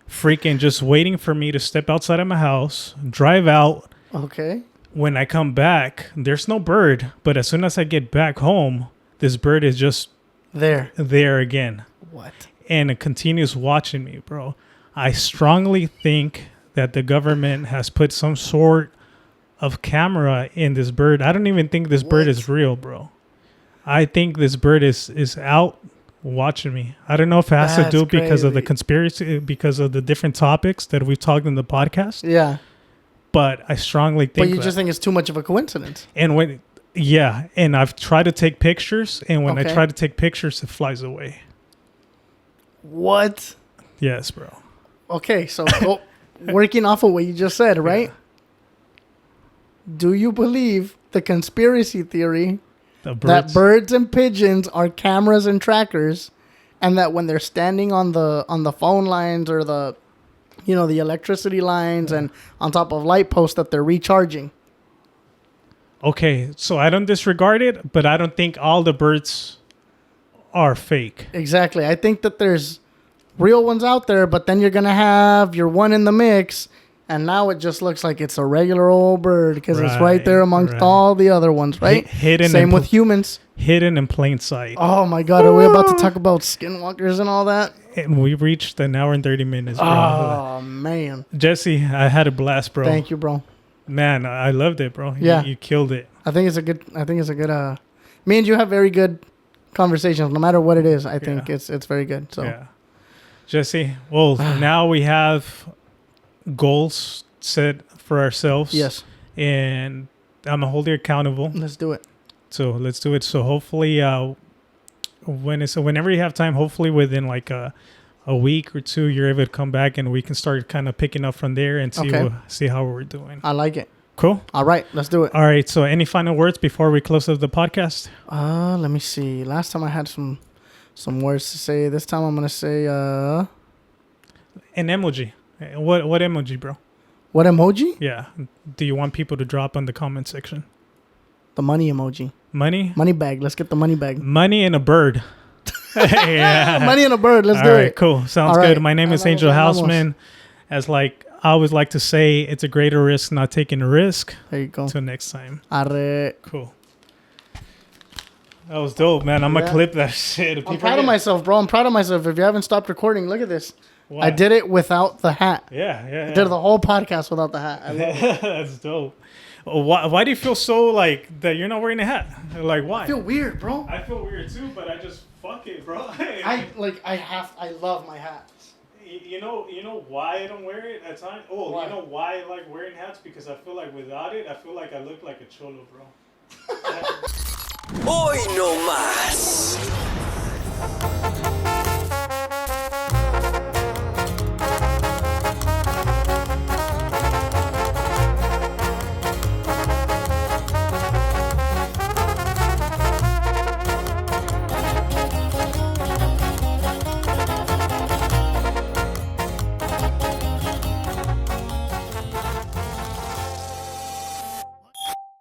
freaking just waiting for me to step outside of my house, drive out. Okay. When I come back, there's no bird, but as soon as I get back home, this bird is just there again. What? And it continues watching me, bro. I strongly think that the government has put some sort of camera in this bird. I don't even think this bird is real, bro. I think this bird is out watching me. I don't know if it has to do because of the conspiracy, because of the different topics that we've talked in the podcast. Yeah. But I strongly think But you just think it's too much of a coincidence. And and I've tried to take pictures, and when I try to take pictures, it flies away. What? Yes, bro. Okay, so working off of what you just said, right? Yeah. Do you believe the conspiracy theory that birds and pigeons are cameras and trackers, and that when they're standing on the phone lines or the electricity lines and on top of light posts that they're recharging? Okay, so I don't disregard it, but I don't think all the birds are fake. Exactly. I think that there's real ones out there, but then you're going to have your one in the mix, and now it just looks like it's a regular old bird because it's right there amongst all the other ones, right? Same with humans. Hidden in plain sight. Oh, my God. Are we about to talk about skinwalkers and all that? And we reached an hour and 30 minutes, bro. Oh, man. Jesse, I had a blast, bro. Thank you, bro. Man, I loved it, bro. Yeah. You killed it. I think it's a good, me and you have very good conversations, no matter what it is. I think it's very good. So. Yeah. Jesse, well, now we have goals set for ourselves. Yes. And I'm going to hold you accountable. Let's do it. So let's do it. So hopefully, whenever you have time, hopefully within like a week or two, you're able to come back and we can start kind of picking up from there and see how we're doing. I like it. Cool. All right, let's do it. All right. So any final words before we close up the podcast? Let me see. Last time I had some words to say. This time I'm gonna say an emoji. What emoji, bro? What emoji? Yeah. Do you want people to drop on the comment section? The money emoji. Money? Money bag. Let's get the money bag. Money and a bird. Yeah. Money and a bird. Let's do it. All right, cool. Sounds good. My name is Angel Houseman. As like I always like to say, it's a greater risk not taking a risk. There you go. Until next time. Arre. Cool. That was dope, man. I'm going to clip that shit. I'm proud of myself, bro. I'm proud of myself. If you haven't stopped recording, look at this. Why? I did it without the hat. Yeah. I did the whole podcast without the hat. I love it. That's dope. Why do you feel so like that you're not wearing a hat? Like, why? I feel weird, bro. I feel weird too, but I just fuck it, bro. I love my hats. You know why I don't wear it at times? Oh, why? You know why I like wearing hats? Because I feel like without it, I feel like I look like a cholo, bro. Hoy no más.